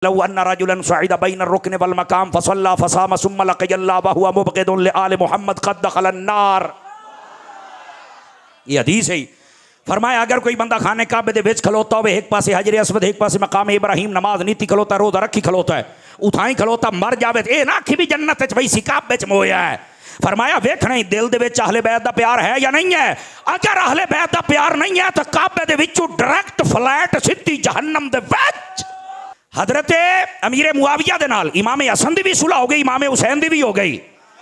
लौ अन्ना रजुलन सअदा ban रुकन वल मकाम फसल्ला फसाम सुम्मा लक़ियल्लाह व हुवा मुबग़िदुन लि आले मुहम्मद क़द दख़लन नार। ये हदीस है। फरमाया अगर कोई बंदा खाने काबे दे विच खलोता होवे, एक पासे हजरे अस्वद एक पासे मकाम इब्राहिम, नमाज नीति खलोता, रोजा रखी खलोता है, उठाई खलोता मर जावे ए ना आखी भी जन्नत च वही काबे च मोया है। फरमाया वेखना ही दिल दे विच अहले बैत दा प्यार है या नहीं है। अगर अहले बैत दा प्यार नहीं है तो काबे दे विचों डायरेक्ट फ्लैट सीधी जहन्नम दे विच। हजरत अमीर मुआविया दे नाल इमाम हसन दी भी सुलह हो गई, इमाम हुसैन दी भी हो गई।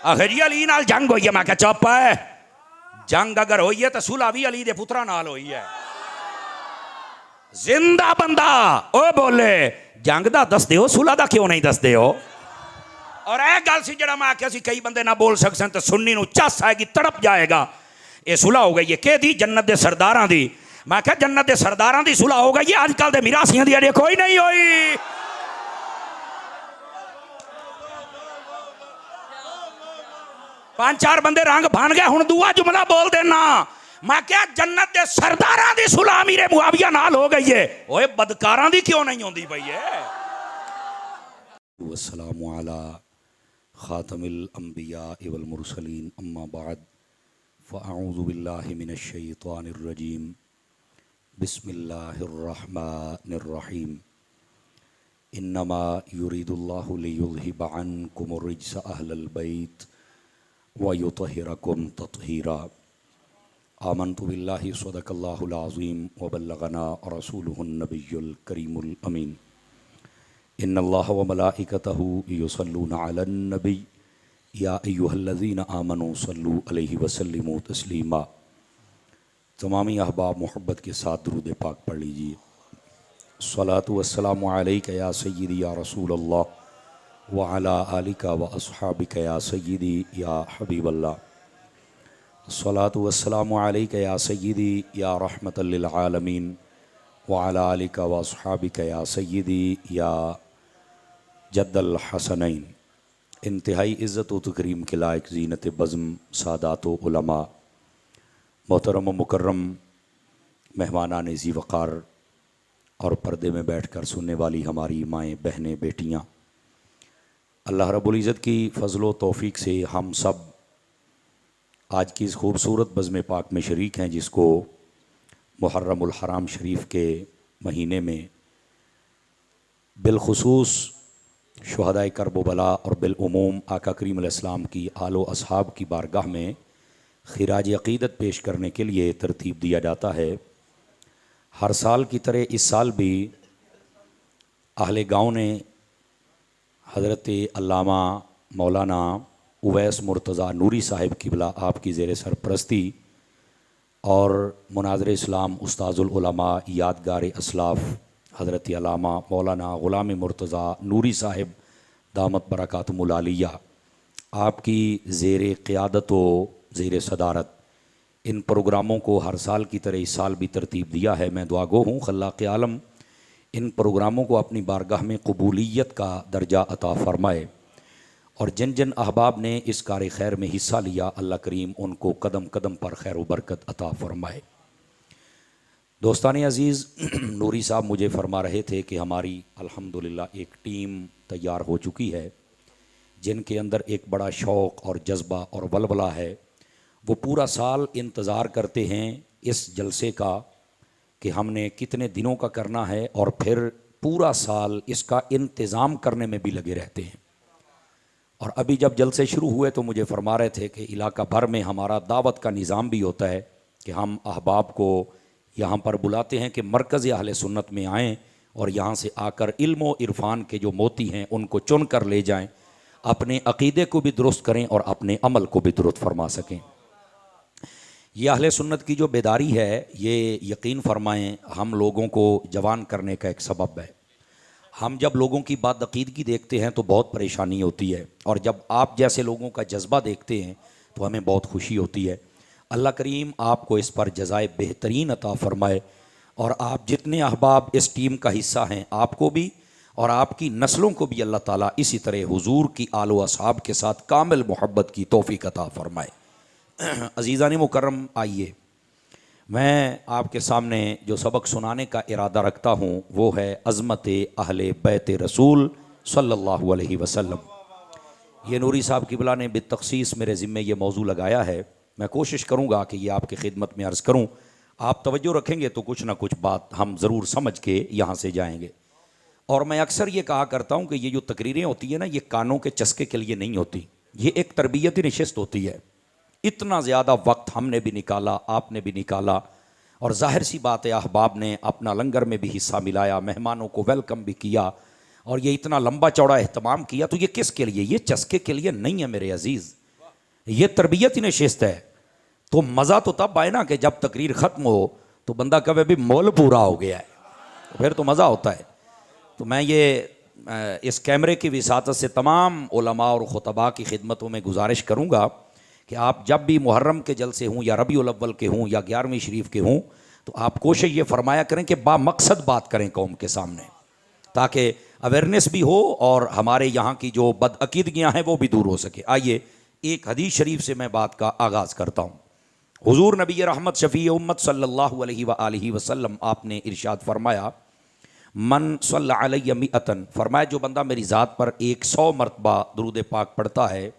आखिर अली नाल जंग होई है। मैं कहा चुप है, जंग अगर होई है तो सुलह भी अली दे पुत्रा नाल होई है। जिंदा बंदा ओ बोले जंग दा दस दिओ, सुलह दा क्यों नहीं दस दिओ। और एक गल सी जड़ा मैं आख्या सी कई बंदे ना बोल सकते तो सुन्नी नूं चस आएगी, तड़प जाएगा। ये सुलह हो गई है कि दी जन्नत दे सरदारां दी। मैं क्या जन्नत दे सरदारां दी सुलह हो गई है, अजकल दे मिरासियां दी अड़े कोई नहीं होई। पांच चार बंदे रंग भान गए, हुण दूआ जुमला बोल देना। मैं क्या जन्नत दे सरदारां दी सुलह अमीर मुआविया नाल हो गई है, ओए बदकारां दी क्यों नहीं होंदी पई है। वस्सलामु अला खातमिल अंबिया वल मुरसलीन अम्मा बाद फ़अऊज़ु बिल्लाहि मिनश शैतानिर रजीम बिस्मिल्लाहिर रहमानिर रहीम। इन्नमा युरीदुल्लाहु लियुज़हिब अन्कुमुर रिज्स अहलल बैत व युतहिरकुम तत्हीरा। आमन्तु बिल्लाहि सदक़ल्लाहुल अज़ीम व बल्लगना रसूलुहुन नबियुल करीमुल अमीन। इन्नल्लाह व मलाइकतहु युसल्लूना अलन नबी या अय्युहल्लज़ीना आमनू सल्लू अलैहि वसल्लिमू तस्लीमा। तमामी अहबाब मोहब्बत के साथ दुरूद पाक पढ़ लीजिए। सलातु वस्सलामु अलैका या सय्यिदी या रसूल अल्लाह व अला आलिका व अस्हाबिका या सय्यिदी या हबीबल्लाह। सलातु वस्सलामु अलैका या सय्यिदी या रहमतल लिल आलमीन व अला आलिका व अस्हाबिका या सय्यिदी या जद्दल हसनैन। इंतहाई इज़्ज़त व तकरीम के लायक ज़ीनत बज़्म सादात व उलमा, मोहतरम व मुकर्रम मेहमानान ज़ी वक़ार और पर्दे में बैठ कर सुनने वाली हमारी माएँ, बहनें, बेटियाँ, अल्लाह रब्बुल इज़्ज़त की फ़ज़ल व तौफ़ीक़ से हम सब आज की इस खूबसूरत बज़्म पाक में शरीक हैं, जिसको मुहर्रमुल हराम शरीफ के महीने में बिलखुसूस शुहदाए करब व बला और बिलउमूम आका करीम अलैहिस्सलाम की आलो असहाब की बारगाह में खिराज अक़ीदत पेश करने के लिए तरतीब दिया जाता है। हर साल की तरह इस साल भी अहले गाँव ने हज़रत अल्लामा मौलाना उवैस मुर्तज़ा नूरी साहिब क़िबला आपकी ज़ेर सरपरस्ती और मुनाज़िर इस्लाम उस्ताज़ुल उलमा यादगार असलाफ़ हज़रत अल्लामा मौलाना ग़ुलाम मुर्तज़ा नूरी साहिब दामत बरकातुहुल आलिया आपकी ज़ेर क़ियादत व ज़ेर सदारत इन प्रोग्रामों को हर साल की तरह इस साल भी तरतीब दिया है। मैं दुआगो हूँ खल्लाक़ आलम इन प्रोग्रामों को अपनी बारगाह में कबूलियत का दर्जा अता फ़रमाए और जिन जिन अहबाब ने इस कार खैर में हिस्सा लिया अल्लाह करीम उनको कदम कदम पर खैर व बरकत अता फ़रमाए। दोस्तान अज़ीज़, नूरी साहब मुझे फरमा रहे थे कि हमारी अल्हम्दुलिल्लाह एक टीम तैयार हो चुकी है, जिनके अंदर एक बड़ा शौक़ और जज्बा और वलवला है। वो पूरा साल इंतज़ार करते हैं इस जलसे का कि हमने कितने दिनों का करना है और फिर पूरा साल इसका इंतज़ाम करने में भी लगे रहते हैं। और अभी जब जलसे शुरू हुए तो मुझे फरमा रहे थे कि इलाका भर में हमारा दावत का निज़ाम भी होता है कि हम अहबाब को यहाँ पर बुलाते हैं कि मरकज़ अहले सुन्नत में आएँ और यहाँ से आकर इल्म व इरफान के जो मोती हैं उनको चुन कर ले जाएँ, अपने अक़ीदे को भी दुरुस्त करें और अपने अमल को भी दुरुस्त फरमा सकें। ये अहले सुन्नत की जो बेदारी है ये यकीन फरमाएँ हम लोगों को जवान करने का एक सबब है। हम जब लोगों की बात अक़ीदगी देखते हैं तो बहुत परेशानी होती है और जब आप जैसे लोगों का जज्बा देखते हैं तो हमें बहुत खुशी होती है। अल्लाह करीम आपको इस पर जज़ाए बेहतरीन अता फ़रमाए और आप जितने अहबाब इस टीम का हिस्सा हैं आपको भी और आपकी नस्लों को भी अल्लाह ताला इसी तरह हुजूर की आलो असहाब के साथ कामिल मोहब्बत की तौफ़ीक़ अता फ़रमाए। अज़ीज़ान मुकर्रम, आइए मैं आपके सामने जो सबक सुनाने का इरादा रखता हूँ वो है अज़मत अहले बैत रसूल सल्लल्लाहु अलैहि वसल्लम। ये नूरी साहब किबला ने बितख़सीस मेरे ज़िम्मे ये मौजू लगाया है। मैं कोशिश करूँगा कि ये आपकी खिदमत में अर्ज़ करूँ। आप तवज्जो रखेंगे तो कुछ ना कुछ बात हम ज़रूर समझ के यहाँ से जाएंगे। और मैं अक्सर ये कहा करता हूँ कि ये जो तकरीरें होती है ना, ये कानों के चस्के के लिए नहीं होती, ये एक तरबियती नशिस्त होती है। इतना ज़्यादा वक्त हमने भी निकाला, आपने भी निकाला, और जाहिर सी बात है अहबाब ने अपना लंगर में भी हिस्सा मिलाया, मेहमानों को वेलकम भी किया, और ये इतना लंबा चौड़ा एहतमाम किया। तो ये किसके लिए? ये चस्के के लिए नहीं है मेरे अजीज़, ये तरबियती नशिस्त है। तो मज़ा तो तब आए ना कि जब तकरीर ख़त्म हो तो बंदा कहे भी मोल पूरा हो गया है, तो फिर तो मज़ा होता है। तो मैं ये इस कैमरे की विसातत से तमाम उलमा और खुतबा की खिदमतों में गुजारिश करूँगा कि आप जब भी मुहर्रम के जलसे हों या रबीउल अव्वल के हों या 11वीं शरीफ के हों, तो आप कोशिश ये फरमाया करें कि बामकसद बात करें कौम के सामने, ताकि अवेयरनेस भी हो और हमारे यहाँ की जो बदअकीदगियाँ हैं वो भी दूर हो सके। आइए एक हदीस शरीफ से मैं बात का आगाज़ करता हूँ। हुजूर नबी रहमत शफ़ी उम्मत सल्लल्लाहु अलैहि वसल्लम आपने इरशाद फरमाया, मन सल्ला अलैहि मिअतन, फरमाया जो बंदा मेरी ज़ात पर 100 मरतबा दुरूद पाक पढ़ता है,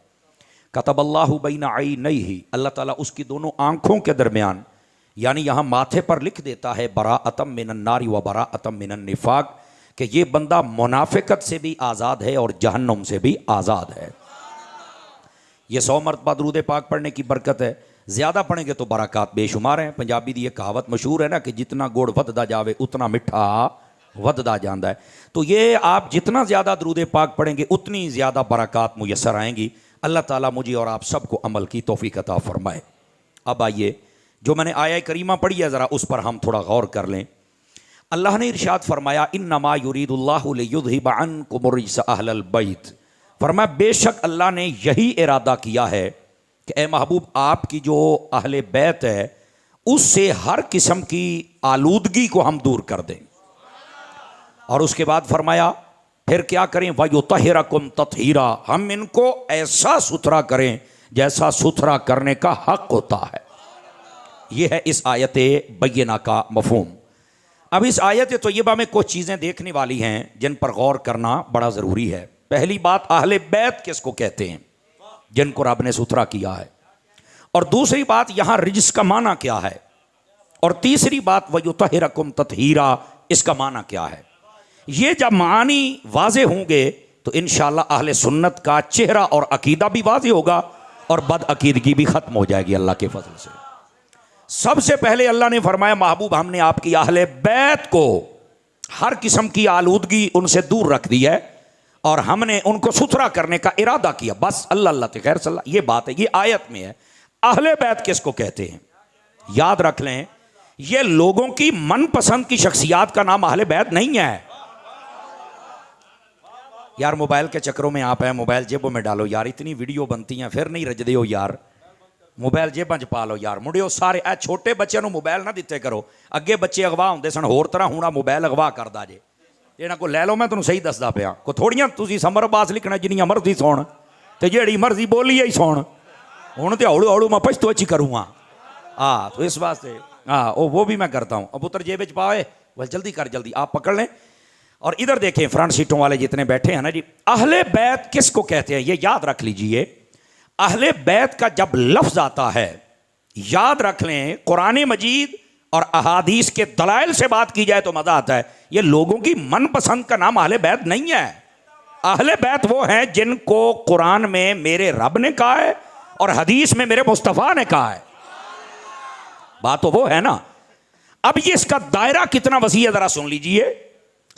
कतबल्लाहु बैना ऐनैहि, अल्लाह ताला उसकी दोनों आँखों के दरमियान, यानी यहाँ माथे पर लिख देता है बराअतम मिनन नारी व बराअतम मिनन निफाक, कि ये बंदा मुनाफिकत से भी आज़ाद है और जहन्नुम से भी आज़ाद है। ये 100 मरतबा दुरूद पाक पढ़ने की बरकत है। ज़्यादा पढ़ेंगे तो बरक़ात बेशुमार हैं। पंजाबी की ये कहावत मशहूर है ना कि जितना गुड़ वधदा जावे उतना मिठा वधदा जाता है। तो ये आप जितना ज़्यादा दुरूद पाक पढ़ेंगे उतनी ज़्यादा बरक़ात मुयस्सर आएंगी। अल्लाह ताला मुझे और आप सबको अमल की तौफीक अता फरमाए। अब आइए जो मैंने आया करीमा पढ़ी है ज़रा उस पर हम थोड़ा गौर कर लें। अल्लाह ने इरशाद फरमाया, इन्नमा युरीदुल्लाहु लियुज़हिबा अन्कुम रिज्स अहलल बैत, फरमाया बेशक अल्लाह ने यही इरादा किया है कि ए महबूब आपकी जो अहले बैत है उससे हर किस्म की आलूदगी को हम दूर कर दें। और उसके बाद फरमाया फिर क्या करें, वयुतहिरकुम तत्हीरा, हम इनको ऐसा सुथरा करें जैसा सुथरा करने का हक होता है। यह है इस आयत बय्यना का मफहूम। अब इस आयत तय्यबा में कुछ चीज़ें देखने वाली हैं जिन पर गौर करना बड़ा ज़रूरी है। पहली बात, अहले बैत किसको कहते हैं? जिनको रब ने सुथरा किया है। और दूसरी बात, यहाँ रिज्स का माना क्या है? और तीसरी बात, वयुतहिरकुम तत्हीरा, इसका माना क्या है? ये जब मानी वाज़े होंगे तो इंशाअल्लाह अहले सुन्नत का चेहरा और अकीदा भी वाज़े होगा और बदअकीदगी भी ख़त्म हो जाएगी अल्लाह के फजल से। सबसे पहले अल्लाह ने फरमाया, महबूब हमने आपकी अहले बैत को हर किस्म की आलूदगी उनसे दूर रख दी है और हमने उनको सुथरा करने का इरादा किया। बस अल्लाह अल्लाह ते खैर सल्ला, ये बात है, ये आयत में है। अहले बैत किसको कहते हैं? याद रख लें, ये लोगों की मनपसंद की शख्सियात का नाम अहले बैत नहीं है। यार मोबाइल के चक्करों में आप हैं, मोबाइल जेबों में डालो यार, इतनी वीडियो बनती हैं फिर नहीं रजदे हो यार, मोबाइल जेबां च पा लो यार। मुड़ियो सारे ए छोटे बच्चों को मोबाइल ना दिते करो। अगे बच्चे अगवा होंदे सन होर तरह, हुण मोबाइल अगवा करदा जे। इन्हां को लै लो, मैं तुहानूं सही दसदा पिया। को थोड़ियां तुसीं समर अब्बास लिखना जिन्नियां मर्जी सुण ते जिहड़ी मर्जी बोली ही सुण। हुण ते हौलू हौलू मैं पछतो च करूँगा। हाँ तो इस वास्ते हाँ वो भी मैं करता हूँ। अब पुत्र जेब च पाए, बस जल्दी कर, जल्दी आप पकड़ लें। और इधर देखें फ्रंट सीटों वाले जितने बैठे हैं ना जी, अहले बैत किसको कहते हैं ये याद रख लीजिए। अहले बैत का जब लफ्ज आता है, याद रख लें, कुरान मजीद और अहादीस के दलाइल से बात की जाए तो मजा आता है। ये लोगों की मनपसंद का नाम अहले बैत नहीं है। अहले बैत वो हैं जिनको कुरान में मेरे रब ने कहा है और हदीस में मेरे मुस्तफ़ा ने कहा है। बात तो वो है ना। अब ये इसका दायरा कितना वसी है जरा सुन लीजिए।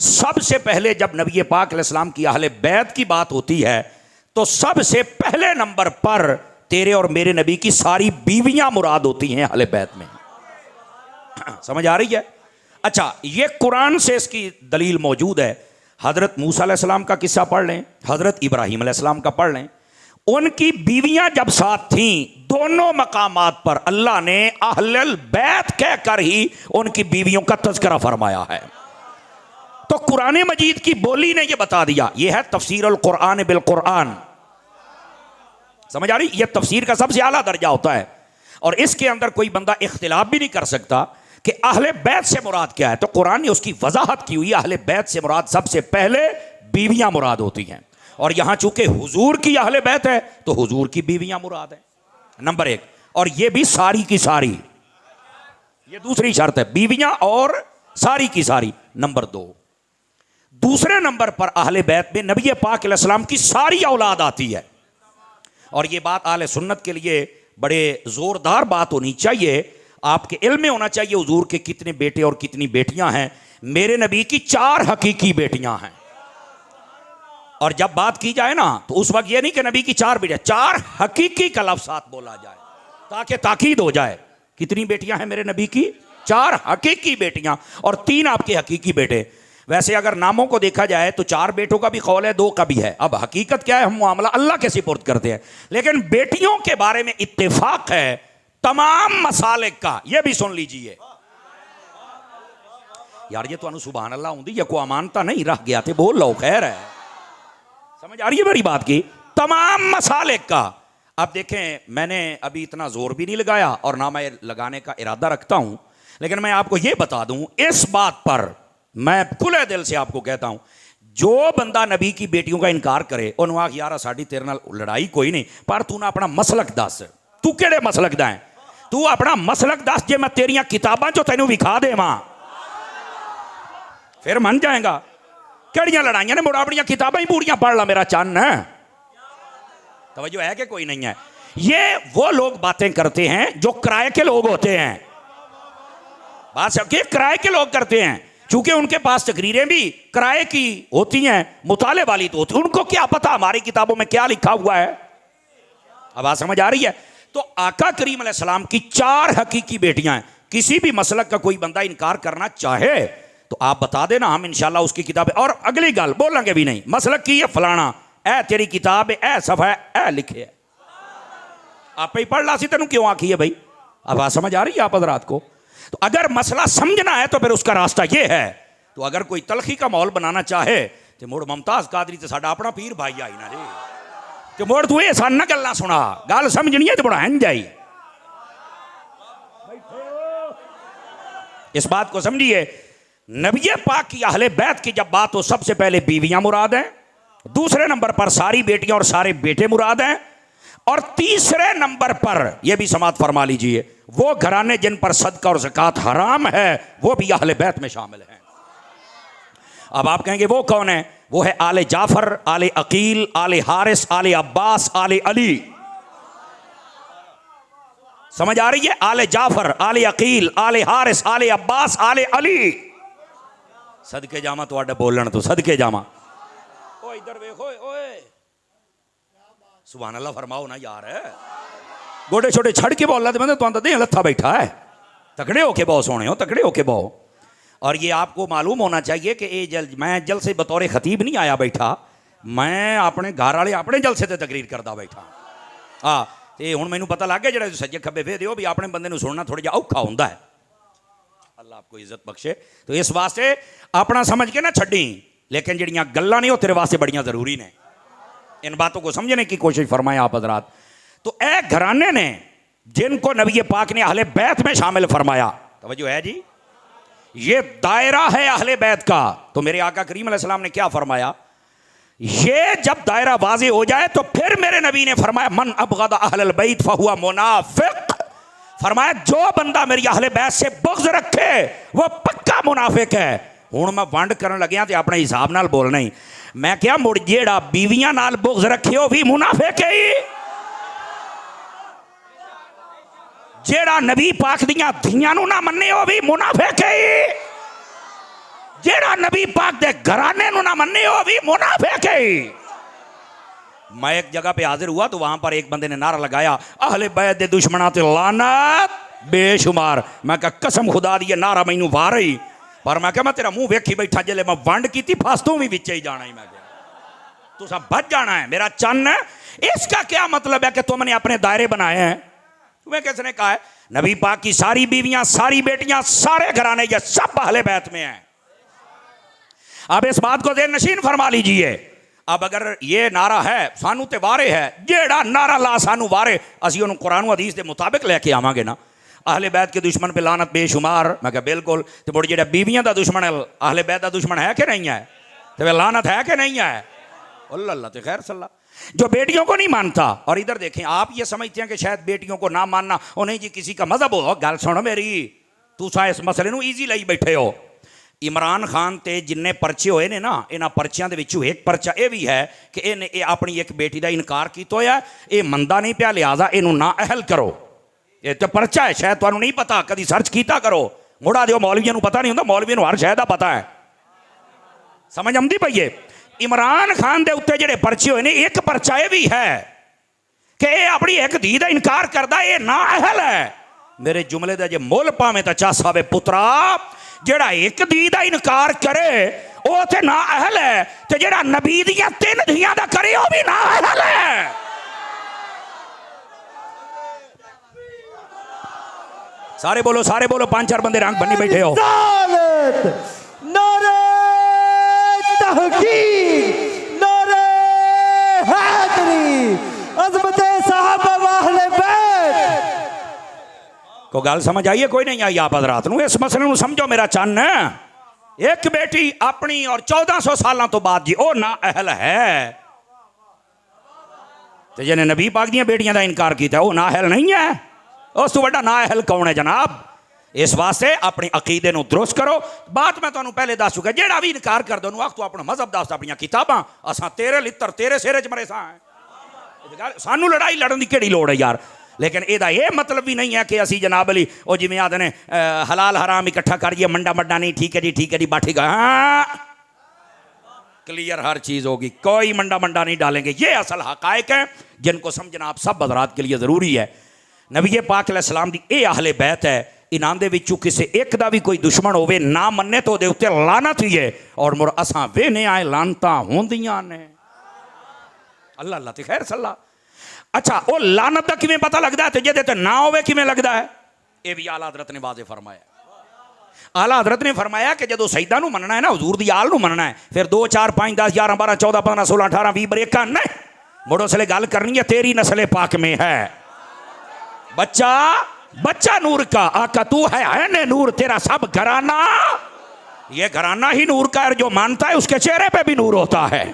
सबसे पहले जब नबी पाक अलैहिस्सलाम की अहले बैत की बात होती है तो सबसे पहले नंबर पर तेरे और मेरे नबी की सारी बीवियां मुराद होती हैं अहले बैत में। समझ आ रही है? अच्छा, ये कुरान से इसकी दलील मौजूद है। हजरत मूसा अलैहिस्सलाम का किस्सा पढ़ लें, हजरत इब्राहीम अलैहिस्सलाम का पढ़ लें। उनकी बीवियां जब साथ थीं, दोनों मकामात पर अल्लाह ने अहलल बैत कहकर ही उनकी बीवियों का तज़किरा फरमाया है। तो कुरान मजीद की बोली ने यह बता दिया। यह है तफसीर अल कुरान बिल कुरान। समझ आ रही? यह तफसीर का सबसे आला दर्जा होता है। और इसके अंदर कोई बंदा इख्तिलाफ भी नहीं कर सकता कि अहले बैत से मुराद क्या है। तो कुरान ने उसकी वजाहत की हुई है, अहले बैत से मुराद सबसे पहले बीवियां मुराद होती हैं, और यहां चूंकि हुजूर की अहले बैत है तो हुजूर की बीवियां मुराद है, नंबर एक। और ये भी सारी की सारी, ये दूसरी शर्त है, बीवियां और सारी की सारी, नंबर दो। दूसरे नंबर पर अहले बैत में नबी पाक अलैहिस्सलाम की सारी औलाद आती है, और ये बात अहले सुन्नत के लिए बड़े जोरदार बात होनी चाहिए। आपके इल्म में होना चाहिए हुजूर के कितने बेटे और कितनी बेटियां हैं। मेरे नबी की 4 हकीकी बेटियां हैं, और जब बात की जाए ना तो उस वक्त ये नहीं कि नबी की 4 बेटियां, 4 हकीकी का लफ्ज़ साथ बोला जाए ताकि ताकीद हो जाए। कितनी बेटियां हैं मेरे नबी की? 4 हकीकी बेटियां और 3 आपके हकीकी बेटे। वैसे अगर नामों को देखा जाए तो 4 बेटों का भी कौल है, 2 का भी है। अब हकीकत क्या है, हम मामला अल्लाह के सुपुर्द करते हैं, लेकिन बेटियों के बारे में इत्तेफाक है तमाम मसालिक का। यह भी सुन लीजिए यार, ये तो सुभान अल्लाह होंगी या को अमानता नहीं रह गया थे, बोल लो, खैर है, समझ आ रही है मेरी बात की? तमाम मसालिक का। अब देखें, मैंने अभी इतना जोर भी नहीं लगाया और ना मैं लगाने का इरादा रखता हूं, लेकिन मैं आपको यह बता दूं, इस बात पर मैं खुले दिल से आपको कहता हूं, जो बंदा नबी की बेटियों का इनकार करे उन्होंने आख यार साड़ी तेरे नाल लड़ाई कोई नहीं, पर तू ना अपना मसलक दस, तू केड़े मसलक दा है, तू अपना मसलक दस, जे मैं तेरियां किताबां चो तैनू विखा देवां फिर मन जाएगा। केड़ियां लड़ाइयां ने, मुड़ अपनियां किताबां ही पूरियां पढ़ ला मेरा चन्न है। तवज्जो है कि कोई नहीं है? ये वो लोग बातें करते हैं जो किराए के लोग होते हैं, बात सबके किराए के लोग करते हैं, चूंकि उनके पास तकरीरें भी किराए की होती हैं, मुताले वाली तो होती, उनको क्या पता हमारी किताबों में क्या लिखा हुआ है। अब बात समझ आ रही है? तो आका करीम अलैहिस्सलाम की 4 हकीकी बेटियां हैं। किसी भी मसलक का कोई बंदा इनकार करना चाहे तो आप बता देना, हम इंशाल्लाह उसकी किताबें, और अगली गल बोलेंगे भी नहीं, मसलक की है फलाना, ए तेरी किताब है, ए सफा है, ए लिखे है, आप ही पढ़ ला सी, तेनू क्यों आखी है भाई? अब बात समझ आ रही है आप हजरात को? तो अगर मसला समझना है तो फिर उसका रास्ता ये है। तो अगर कोई तलखी का माहौल बनाना चाहे तो मुड़ मुमताज कादरी तो साडा अपना पीर भाई आई ना रे, तो मुड़ तू ये सन गल्लां सुना, गल समझनी है तो बड़ा हंज जाई। इस बात को समझिए, नबी पाक की अहले बैत की जब बात हो, सबसे पहले बीवियां मुराद हैं, दूसरे नंबर पर सारी बेटियां और सारे बेटे मुराद हैं, और तीसरे नंबर पर यह भी समात फरमा लीजिए, वो घराने जिन पर सदका और ज़कात हराम है वो भी अहले बैत में शामिल हैं। अब आप कहेंगे वो कौन है? वो है आले जाफर, आले अकील, आले हारिस, आले अब्बास, आले अली। समझ आ रही है? आले जाफर, आले अकील, आले हारिस, आले अब्बास, आले अली। सदके जामा तो बोलन तो सदके जामा। ओ इधर देखो, ओए सुभान अल्लाह फरमाओ ना यार, है गोडे छोटे छड़ के बोल रहा तो दे लत्था बैठा है, तकड़े होके बहुत सोने हो, तकड़े होके बहु। और ये आपको मालूम होना चाहिए कि मैं जलसे बतौर खतीब नहीं आया बैठा, मैं अपने घर वाले अपने जलसे ते तकरीर करता बैठा। हाँ, तो हुण मैनू पता लग गया जो सज्जे खब्बे फेर दिओ भी अपने बंदे नूं सुनना थोड़ा जिहा औखा हुंदा है। अल्लाह आपको इज्जत बख्शे। तो इस वास्ते अपना समझ के ना छड्डी, लेकिन जड़ियाँ गल्लां ने वो तेरे वास्ते बड़ियां जरूरी ने। इन बातों को समझने की कोशिश फरमाएं आप हजरात। तो ए घराने ने जिनको नबी पाक ने अहले बैत में शामिल फरमाया, तवज्जो है जी, ये दायरा है अहले बैत का। तो मेरे आका करीम अलैहिस्सलाम ने क्या फरमाया, ये जब दायरा वाज़े हो जाए तो फिर मेरे नबी ने फरमाया मन अबग़द अहलल बैत फहुवा मुनाफिक। फरमाया जो बंदा मेरी अहले बैत से बुग़्ज़ रखे वो पक्का मुनाफिक है। हुण मैं वंड करन लग्या ते अपने हिसाब नाल बोलना ही, मैं क्या मुड़ जेड़ा बीवियां नाल बुग़्ज़ रखे हो भी मुनाफिक है, जेड़ा नबी पाक दियां धियां नूं ना मन्ने हो भी मुनाफिक है, जेड़ा नबी पाक दे घराने नूं ना मन्ने हो भी मुनाफिक है। मैं एक जगह पे हाजिर हुआ तो वहां पर एक बंदे ने नारा लगाया, अहले बैत दे दुश्मनां ते लानत बेशुमार। मैं कहा कसम खुदा दी नारा मैनू वार ही, पर मैं क्या मैं तेरा मुंह वेखी बैठा, जिले मैं वंड की फास तू भी विच ही जाना ही, मैं तू सब बच जाना है मेरा चन्न है। इसका क्या मतलब है कि तुमने अपने दायरे बनाए हैं? तुम्हें किसने कहा है? नबी पाक की सारी बीवियां, सारी बेटियां, सारे घराने ये सब अहले बैत में हैं। अब इस बात को देर नशीन फरमा लीजिए। अब अगर ये नारा है सानू ते वारे है, जेड़ा नारा ला सानू वारे, असी उन्होंने कुरान हदीस के मुताबिक लैके आवांगे ना। अहले बैत के दुश्मन पे लानत बेशुमार, मैं क्या बिल्कुल। तो मुड़ जेड़ा बीवियां दा दुश्मन है, अहले बैत दा दुश्मन है कि नहीं है? तो वे लानत है कि नहीं है? अल्लाह तो खैर सल्ला। जो बेटियों को नहीं मानता, और इधर देखें, आप ये समझते हैं कि शायद बेटियों को ना मानना और नहीं जी किसी का मजहब हो। गल सुनो मेरी, तुसा इस मसले नूं ईजी लाई बैठे हो। इमरान खान ते जिन्ने पर्चे होए ने ना, इन्हां पर्चियां दे विचों एक पर्चा ये भी है कि इन्हें अपनी एक बेटी का इनकार किया होया, ये मंदा नहीं पिया, लिहाजा इनू ना अहल करो। ये तो पर्चा है, शायद तुहानू नहीं पता, कभी सर्च किया करो। मुड़ा दिओ, मौलवियों को पता नहीं होंदा, मौलवियों को हर शय दा पता है। समझ आउंदी पई है? इमरान खान दे उत्ते जेड़े पर्चे होए ने, एक पर्चा ये भी है कि ये अपनी एक धी का इनकार करदा, ये ना अहल है। मेरे जुमले का जे मुल पावे तो चा सावे पुत्रा, जेड़ा एक धी का इनकार करे वो ते ना अहल है, ते जेड़ा नबी दियां 3 धियां दा करे वो भी ना अहल है। सारे बोलो 5-4 बंदे रंग बनी बैठे हो। नारे तहकीक, नारे हैदरी, अज़मते साहबा व अहले बैत। को गल समझ आई है? कोई नहीं आई आप हज़रात नूं? इस मसले नूं समझो मेरा चन्न। एक बेटी अपनी और 1400 सालों तो बाद जी वो ना अहल है, तो जिन्हें नबी पाक दी बेटियां का इनकार किया वो ना अहल नहीं है। उस तो बड़ा ना अहल कौन है जनाब? इस वास्ते अपने अकीदे नूं दुरुस्त करो। बात मैं तुहानूं पहले दस चुका, जेड़ा भी इनकार कर दो आख तू अपना मजहब दस, अपनी किताबां, असां तेरे लित्तर तेरे सिरे च मरे सां। सानू लड़ाई लड़न की केड़ी लोड़ है यार? लेकिन एदा ये मतलब भी नहीं है कि असी जनाब अली वो जिमें आदे ने हलाल हराम इकट्ठा करिए, मंडा मंडा नहीं, ठीक है जी बाठी का। हाँ क्लियर हर चीज़ होगी, कोई मंडा मंडा नहीं डालेंगे। ये असल हकायक है जिनको समझना आप सब हज़रात के लिए ज़रूरी है। नबी पाक अलैहिस्सलाम दी ए अहले बैत है, इन्हां दे विचों किसी एक दा भी कोई दुश्मन होवे ना मन्ने तो दे उत्ते लानत ही है। और मुर असां वेने आए लानतां होंदियां ने। अल्लाह अल्लाह ते खैर सल्ला। अच्छा वो लानत का किवें पता लगता है, तो जे ते ना होवे किवें लगता है? ये भी आला हज़रत ने वाज़े फरमाया। आला हज़रत ने फरमाया कि जो सईदा नूं मनना है ना, हुजूर दी आल नूं मनना है, फिर 2 4 5 10 11 12 14 15 16 18 20 बरेका नहीं, मुड़ो सले गल करनी है तेरी नस्ल पाक में है। बच्चा नूर का, आका तू है ने नूर, तेरा सब घराना ये घराना ही नूर का है। जो मानता है उसके चेहरे पे भी नूर होता है,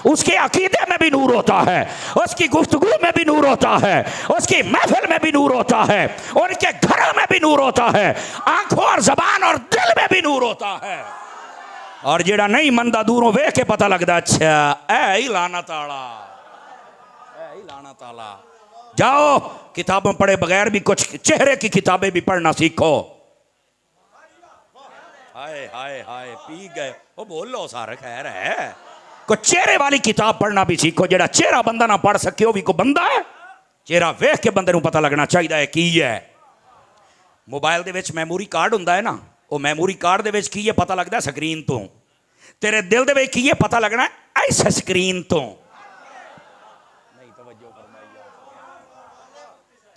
उसके अकीदे में भी नूर होता है, उसकी गुफ्तगू में भी नूर होता है, उसकी महफिल में भी नूर होता है, उनके घरों में भी नूर होता है, आंखों और जबान और दिल में भी नूर होता है। और जेड़ा नहीं मनदा दूरों वेख के पता लगता, अच्छा ऐ ही लानत आला, ऐ ही लानत आला। जाओ किताबों पढ़े बगैर भी कुछ चेहरे की किताबें भी पढ़ना सीखो। हाय हाय हाय पी गए वो, बोलो सारे खैर है। को चेहरे वाली किताब पढ़ना भी सीखो। जेड़ा चेहरा बंदा ना पढ़ सके वो भी को बंदा है। चेहरा वेख के बंदे नूं पता लगना चाहिए है की है। मोबाइल दे विच मैमोरी कार्ड हुंदा है ना, वो मैमोरी कार्ड दे विच की है पता लगता है स्क्रीन तो। तेरे दिल दे विच की है पता लगना है इस स्क्रीन तो।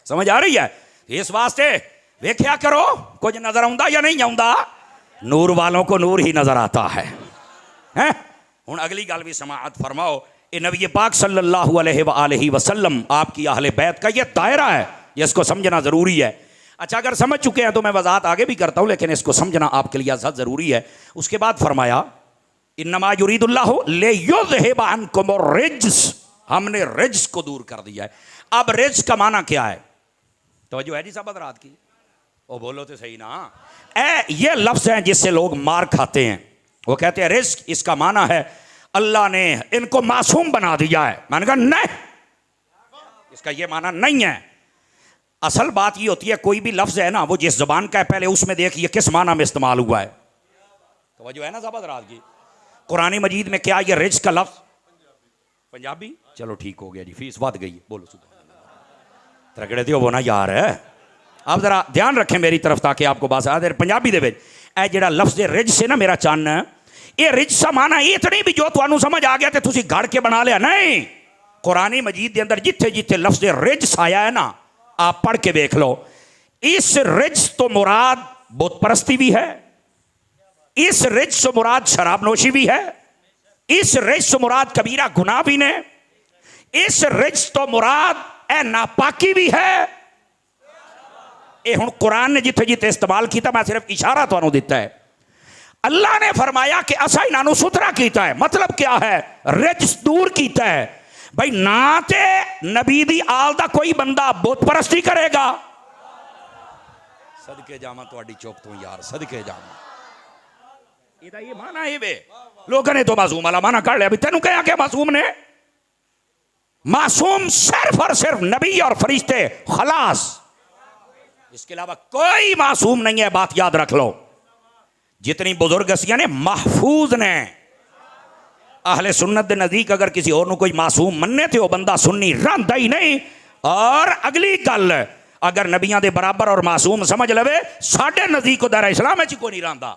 समझ आ रही है? इस वास्ते वेख्या करो कुछ नजर आउंदा या नहीं आउंदा, नूर वालों को नूर ही नजर आता है। हैं हुण अगली गल भी समाअत फरमाओ। ये नबी पाक सल्लल्लाहु अलैहि वसल्लम आपकी अहले बैत का ये दायरा है, इसको समझना ज़रूरी है। अच्छा अगर समझ चुके हैं तो मैं वजाहत आगे भी करता हूँ, लेकिन इसको समझना आपके लिए ज़्यादा ज़रूरी है। उसके बाद फरमाया इन्नमा युरीदुल्लाहु लियुज़हिब अन्कुम रिज्स, हमने रिज्स को दूर कर दिया है। अब रिज्स का माना क्या है? तो जो है जी सब रात की वो बोलो तो सही ना। ये लफ्ज़ हैं जिससे लोग मार खाते हैं। वो कहते हैं रिज्क, इसका माना है अल्लाह ने इनको मासूम बना दिया है। मैंने कहा नहीं, इसका ये माना नहीं है। असल बात ये होती है कोई भी लफ्ज़ है ना, वो जिस ज़बान का है पहले उसमें देखिए किस माना में इस्तेमाल हुआ है। तो जो है ना ज़बरदस्त रात की कुरानी मजीद में क्या ये रिज्क का लफ्ज़ पंजाबी, चलो ठीक हो गया जी, फीस बढ़ गई, बोलो तरगड़े दियो वो ना यार है। आप जरा ध्यान रखें मेरी तरफ ताकि आपको बात आ। पंजाबी दे जेड़ा लफ्ज़ रिज से ना मेरा चन्न, ये रिज सा माना ये तो नहीं भी जो तुहानू समझ आ गया तो तुसी गढ़ के बना लिया, नहीं। कुरानी मजीद के अंदर जिथे जिथे लफ्ज़ रिज आया है ना, आप पढ़ के देख लो। इस रिज तो मुराद बुत परस्ती भी है, इस रिज से मुराद शराब नोशी भी है, इस रिज तो मुराद कबीरा गुनाह भी ने, इस रिज तो मुराद ए नापाकी भी है। ये हुण कुरान ने जिथे जिथे इस्तेमाल किया, मैं सिर्फ इशारा तुहानूं दिता है। अल्लाह ने फरमाया कि असा इन्हां सुथरा किया है, मतलब क्या है? रिज दूर किया है। भाई ना ते नबी दी आल दा कोई बंदा बुत परस्ती करेगा। सदके जावां तुहाडी चुप तो यार, सदके जावां। इहदा ये माना है वे लोगों ने तो मासूम वाला माना कर लिया। तेनू कहा क्या मासूम ने? मासूम सिर्फ और सिर्फ नबी और फरिश्ते, खलास। इसके अलावा कोई मासूम नहीं है, बात याद रख लो। जितनी बुजुर्ग हस्तियां ने महफूज ने, अहले सुन्नत दे नजदीक अगर किसी और कोई मासूम मन्ने थे वो बंदा सुन्नी रंदा ही नहीं। और अगली गल, अगर नबियां दे बराबर और मासूम समझ लवे, साडे नजदीक दायरा इस्लाम कोई नहीं रंदा।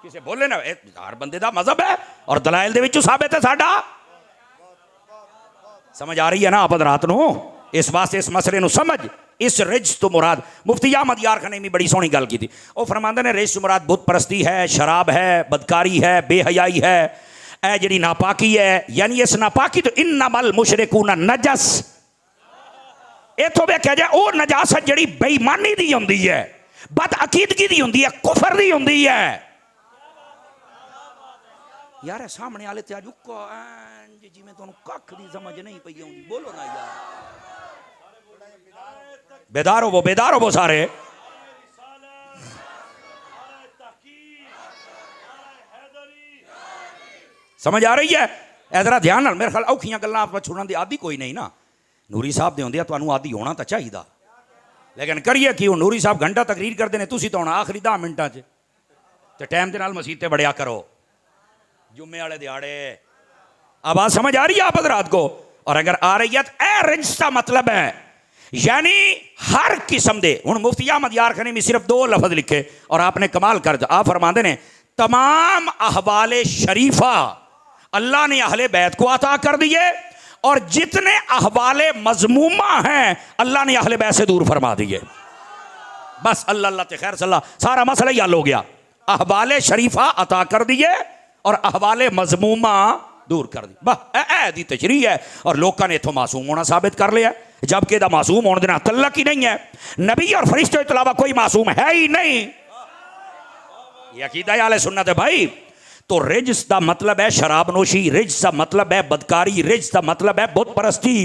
किसे बोले ना हर बंदे दा मजहब है और दलाइल दे विचों साबित है साडा। समझ आ रही है ना आप हज़रात नूं? इस वास्ते इस मसले नूं समझ। इस रिज तो मुराद मुफ्ती अहमद यार खान ने बड़ी सोहनी गल की थी। वो फरमांदे ने रिज तो मुराद बुत परस्ती है, शराब है, बदकारी है, बेहयाई है, ए जिहड़ी नापाकी है। यानी इस नापाकी तो इन्नमल मुशरिकून नजस, इथों वेख्या जाए वो नजासत जिहड़ी बेईमानी दी हुंदी है, बद अकीदगी दी हुंदी है, कुफर दी हुंदी है। यार सामने वाले ते अज जिवें तुहानूं कख दी समझ नहीं पई आउंदी। बोलो ना यार, बेदार हो सारे। समझ आ रही है? इधर ध्यान नाल। मेरे ख्याल औखियां गल्लां आप छोड़न दी आदि कोई नहीं ना। नूरी साहब दे हुंदे तुहानूं आदि होना तो चाहिए, लेकिन करिए कि नूरी साहब घंटा तकरीर करते हैं, तुसीं तो हुण आखिरी 10 मिनटां च ते टाइम दे नाल मसीह ते बड़िया करो जुम्मे वाले दिहाड़े। आवाज समझ आ रही है आप हज़रात को? और अगर आ रही है तो ए रिज का मतलब है यानी हर किस्म दे। हुण मुफ्ती अहमद यार खान ने सिर्फ 2 लफज लिखे और आपने कमाल कर दिया। आप फरमाते ने तमाम अहवाले शरीफा अल्लाह ने अहले बैत को अता कर दिए और जितने अहवाले मजमूमा हैं अल्लाह ने अहले बैत से दूर फरमा दिए। बस अल्लाह अल्लाह ते खैर सल्ला, सारा मसला ही हल हो गया। अहवाले शरीफा अता कर दिए और अहवाले मजमूमा दूर कर दी। बस दी तशरीह है और लोगों ने इथों मासूम होना साबित कर लिया, जबकि इहदा मासूम होने देना तल्लक ही नहीं है। नबी और फरिश्तों के अलावा कोई मासूम है ही नहीं। ये अकीदा अहले सुन्नत है भाई। तो रिज का मतलब है शराब नोशी, रिज का मतलब है बदकारी, रिज का मतलब है बुत परस्ती,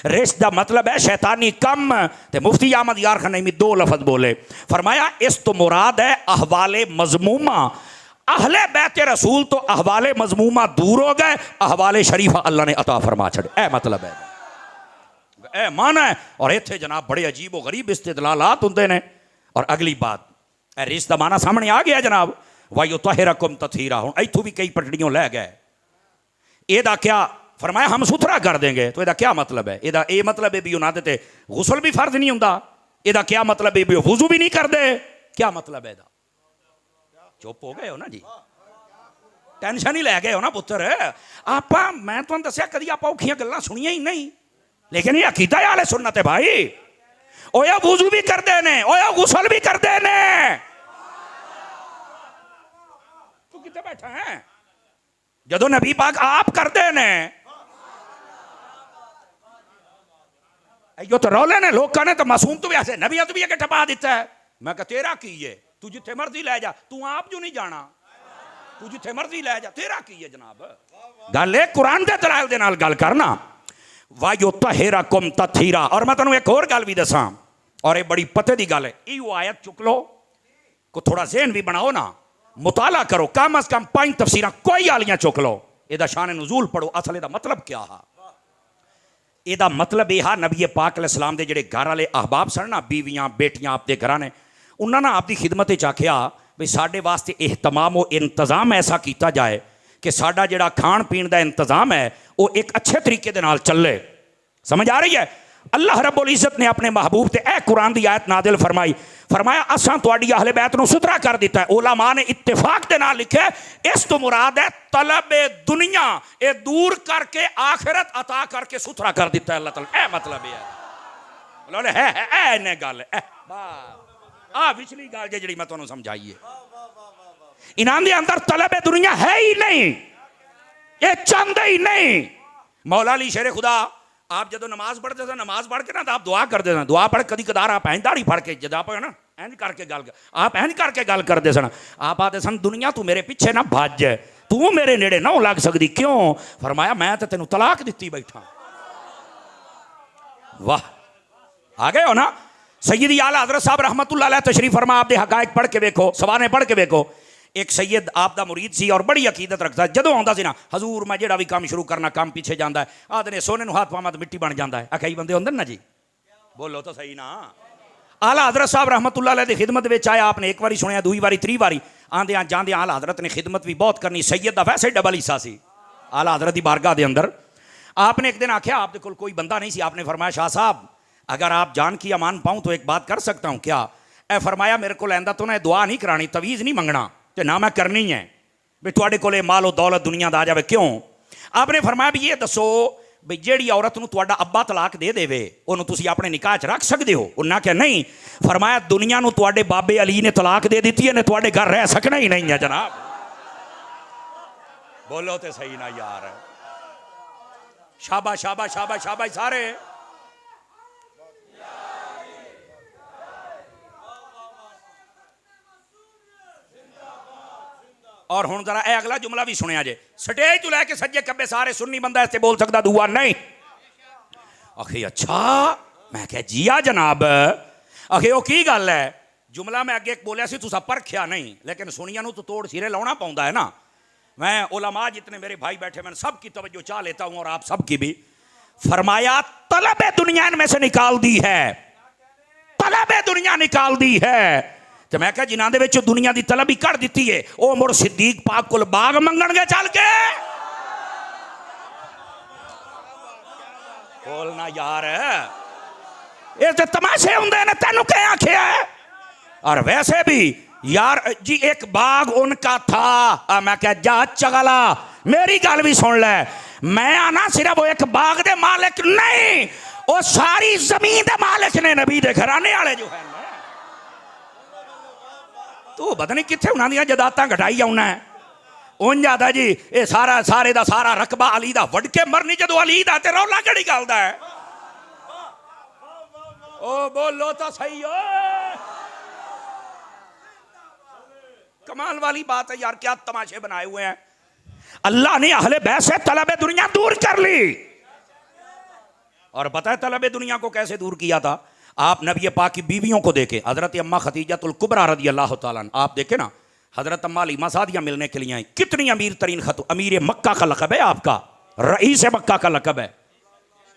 रिज का मतलब है शैतानी कम। ते मुफ्ती अहमद यार खान ने 2 लफज बोले, फरमाया इस तो मुराद है अहवाले मजमूमा। अहले बैत रसूल तो अहवाले मजमूमा दूर हो गए, अहवाले शरीफा अल्लाह ने अता फरमा छड़े। ए मतलब है, ए माना है। और इत्थे जनाब बड़े अजीब व गरीब इस्तिदलालात हुंदे ने। और अगली बात, ए रिज का माना सामने आ गया जनाब, वयुतहिरकुम तत्हीरा। हुण इत्थों भी कई पटड़ियों लै गए। एदा क्या फरमाया? हम सुथरा कर देंगे। तो एदा क्या मतलब है? एदा ये मतलब है भी उन्हां दे ते गुसल भी फर्ज नहीं हुंदा। एदा क्या मतलब है भी वुजू भी नहीं करते? क्या मतलब है एदा? चुप हो गए हो ना जी, टेंशन ही लै गए हो ना पुत्र। आप मैं तुहानूं दस्सिया कदी आप औखियां गल्लां सुनियां ही नहीं, लेकिन ये अकीदा अहले सुन्नत है भाई। ओया वुजू भी करते ने, ओया गुसल भी करते ने। तू किथे बैठा है? जदों नबी पाक आप करते ने, यो तो रौले ने लोगों ने तो मासूम तो भी ऐसे नबिया तो भी अगे टपा दिता है। मैं कहा तेरा की है, तू जिथे मर्जी लै जा, तू आप जो नहीं जाना, तू जिथे मर्जी लै जा, तेरा की है जनाब। गल है कुरान के दलाइल दे नाल गल करना। वयुतहिरकुम तत्हीरा। और मैं तुहानूं एक और गल भी दसां, और ये बड़ी पते दी गल है। इहो आयत चुक लो, को थोड़ा ज़हन भी बनाओ ना, मुताला करो, कम अज कम 5 तफसीरां कोई आलियां चुक लो, एदा शान नुज़ूल पढ़ो। असल एदा मतलब क्या है? एदा मतलब यह है नबी पाक अलैहिस्सलाम दे जिहड़े घर वाले अहबाब सन ना, बीवियां बेटियां आपदे घरां ने, उन्होंने आपकी खिदमत च आख्या भी साडे वास्ते एहतमाम व इंतजाम ऐसा किया जाए कि साडा जिहड़ा खाण पीण का इंतजाम है वो एक अच्छे तरीके दे नाल चले। समझ आ रही है? अल्लाह रब्बुल इज़्ज़त ने अपने महबूब ते ए कुरान की आयत नादिल फरमाई, फरमाया असां तुहाडी अहले बैत नूं सुथरा कर दिता है। उलमा ने इत्तेफाक दे नाल लिखे इस तो मुराद है तलब दुनिया, ये दूर करके आखिरत अता करके सुथरा कर दिता है अल्लाह ताला। ए मतलब है इन्हें गल आ पिछली गल जी मैं तुहानूं समझाई है। इन्हां दे अंदर तलब दुनिया है ही नहीं। ये चाहते ही नहीं। मौला अली शेर खुदा आप जो नमाज पढ़ते थे, नमाज पढ़ के ना तो आप दुआ करते थे, दुआ पढ़ कदी कदार आप इंज दाढ़ी फड़ के जब आप ना इंज करके गल आप इंज करके गल करते सन। आप आते सन दुनिया तू मेरे पीछे ना भज, तू मेरे नेड़े ना लग सकती, क्यों? फरमाया मैं तो तेन तलाक दी बैठा। वाह, आ गए हो ना। सैयदी आला हज़रत साहब रहमतुल्लाह अलैह तशरीफ फरमा, आप दे हकायक पढ़ के वेखो, सवाने पढ़ के वेखो। एक सैयद आप दा मुरीद सी और बड़ी अकीदत रखता, जदों आउंदा सी ना हजूर मैं जेड़ा भी काम शुरू करना काम पीछे जाता है, आदने सोने नूं हाथ पावां तो मिट्टी बन जाता है। कई बंदे होंदे ना जी, बोलो तो सही ना। आला हज़रत साहब रहमतुल्लाह अलैह दी खिदमत विच आया, आपने एक बारी सुनिया, दूई बारी, त्री बारी, आंदियां जांदियां आला हज़रत ने खिदमत भी बहुत करनी। सैयद दा वैसे डबल हिस्सा सी आला हज़रत दी बारगाह दे अंदर। आपने एक दिन आख्या आप दे कोल कोई बंदा नहीं सी, आपने फरमाया शाह साहब अगर आप जान की अमान पाऊं तो एक बात कर सकता हूं क्या? ए फरमाया मेरे को लैंदा तो ना दुआ नहीं करानी, तवीज़ नहीं मंगना, तो ना मैं करनी है भी तुहाडे कोले मालो दौलत दुनिया दा आ जावे, क्यों? आपने फरमाया भी ये दसो भी जेड़ी औरत नूं तुहाडा अब्बा तलाक दे देवे उहनूं तुसीं अपने निकाह च रख सकदे हो? उन्हां क्या नहीं। फरमाया दुनिया नूं तुहाडे बाबे अली ने तलाक दे दी है, ने तुहाडे घर रह सकना ही नहीं है जनाब। बोलो तो सही ना यार। शाबाश शाबाश शाबाश शाबाश सारे। और हुण जरा ए अगला जुमला भी सुनिया जे, स्टेज तो लैके सज्जे कब्बे सारे सुन्नी बंदा इससे बोल सकता दुआ नहीं। आखे अच्छा, मैं क्या जिया जनाब। आखे वो की गल है? जुमला मैं अगे बोलिया सी तुसा परखिया नहीं, लेकिन सुनिया नूं तो तोड़ सिरे लाउणा पौंदा है ना। मैं उलमा जितने मेरे भाई बैठे मैं सबकी तवज्जो चाह लेता हूं और आप सबकी भी। फरमाया तलब दुनिया में से निकाल दी है, तलब दुनिया निकाल दी है। तो मैं क्या जिन्हां दे विच दुनिया की तलब ही कर दी है, वो मुड़ सिद्दीक पाक कोल बाग मंगण गए चल के। बोलना यार, ये तो तमाशे हुंदे ने, तेनू क्या आखिया है? और वैसे भी यार जी एक बाग उनका था। मैं क्या जा चगला, मेरी गल भी सुन ले। मैं आना सिर्फ वो एक बाग दे मालिक नहीं, वो सारी जमीन दे मालिक ने, नबी दे घराने वाले जो है। तू पता नहीं कितने उन्होंने जदादतां घटाई आना है। उन ज्यादा जी ये सारा सारे दा सारा रकबा अली दा वड़ के मरनी, जो अली दा ते रौला केड़ी गल दा है? ओ बोलो तो सही हो। कमाल वाली बात है यार, क्या तमाशे बनाए हुए हैं। अल्लाह ने अहले बैत से तलबे दुनिया दूर कर ली। और पता है तलबे दुनिया को कैसे दूर किया था? आप नबी पाक की बीवियों को देखे, हजरत अम्मा खदीजतुल कुबरा रदी अल्लाह तआला अन्हा, आप देखे ना हजरत अम्मा हलीमा सादिया मिलने के लिए आई। कितनी अमीर तरीन खतून, अमीर मक्का का लकब है आपका, रईस मक्का का लकब है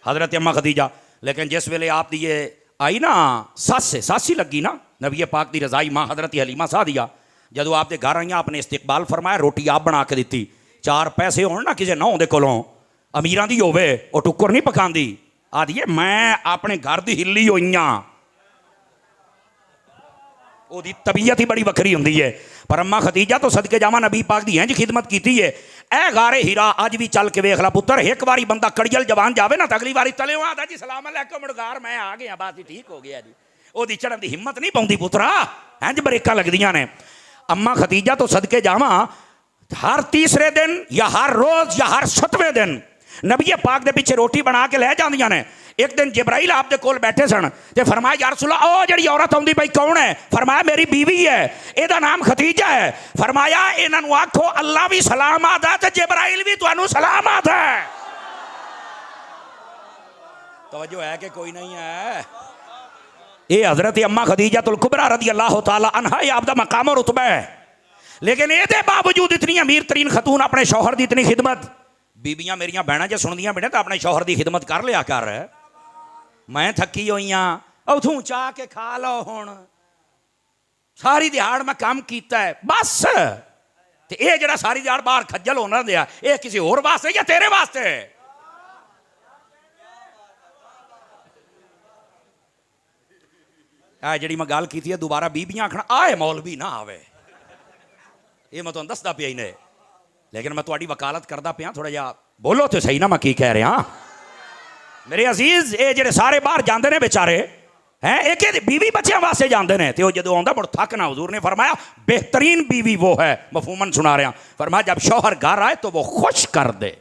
हजरत अम्मा खदीजा। लेकिन जिस वेले आप दी ये आई ना सासी लगी ना नबी पाक की रजाई माँ हजरत हलीमा सादिया, जदों आपके घर आई आपने इस्तकबाल फरमाया, रोटी आप बना के दी। चार पैसे हो ना किसी नौ दे कोलों अमीरां दी होवे, वो टुक्कर नहीं पकांदी, आदि मैं अपने घर की हिली हुई हाँ। ओदी तबीयत ही बड़ी वखरी होंदी है। पर अम्मा खदीजा तो सदके जावा नबी पाक दी इंज खिदमत की है। ए गारे हीरा अज भी चल के वेख ला पुत्र, एक बारी बंदा कड़ियल जवान जावे ना तो अगली बारी तले आता जी सलाम अलैकुम मुड़गार मैं आ गया, बस ठीक हो गया जी। ओदी चढ़न की हिम्मत नहीं पाउंदी पुत्रा, इंज ब्रेकां लगदियां ने। अम्मा खदीजा तो सदके जावा हर तीसरे दिन या हर रोज या हर 7वें दिन नबी पाक दे पीछे रोटी बना के लै जांदियां ने। एक दिन जिब्राइल आप दे कोल बैठे सन ते फरमाया या रसूल अल्लाह ओ जड़ी औरत आउंदी पई कौन है? फरमाया मेरी बीवी है, एदा नाम खदीजा है। फरमाया इन्हां नूं आखो अल्लाह भी सलाम आदा ते जिब्राइल भी तुहानूं सलाम आदा है। तवज्जो है कि कोई नहीं है? ये हजरत अम्मा खदीजतुल कुबरा रदी अल्लाह तआला अन्हा आपदा मकाम और रुतबा है। लेकिन ये बावजूद इतनी अमीर तरीन खतून अपने शौहर की इतनी खिदमत। बीबियां मेरिया भैन जो सुनदियां बेटे तो अपने शौहर की खिदमत कर लिया कर। मैं थकी हुई हाँ, उथों चाह के खा लो, हुण सारी दिहाड़ मैं काम किया है बस। ते ये जरा सारी दिहाड़ बाहर खज्जल होना दिया, ये किसी होर वास्ते या तेरे वास्ते? जी मैं गल की है दोबारा बीबियां आखना आए मौलवी ना आवे, ये मैं तुहानूं दसदा पिया ही ने। लेकिन मैं तुहाडी वकालत करदा पिया, थोड़ा जिहा बोलो तो सही ना मैं की कह रहा। मेरे अजीज ये जेडे सारे बाहर जाते हैं बेचारे, है एक बीवी बच्चों वास्ते जाते हैं तो जो आता मुड़ थक ना, हुजूर ने फरमाया बेहतरीन बीवी वो है, मफहूमन सुना रहा, फरमाया जब शौहर घर आए तो वो खुश कर दे।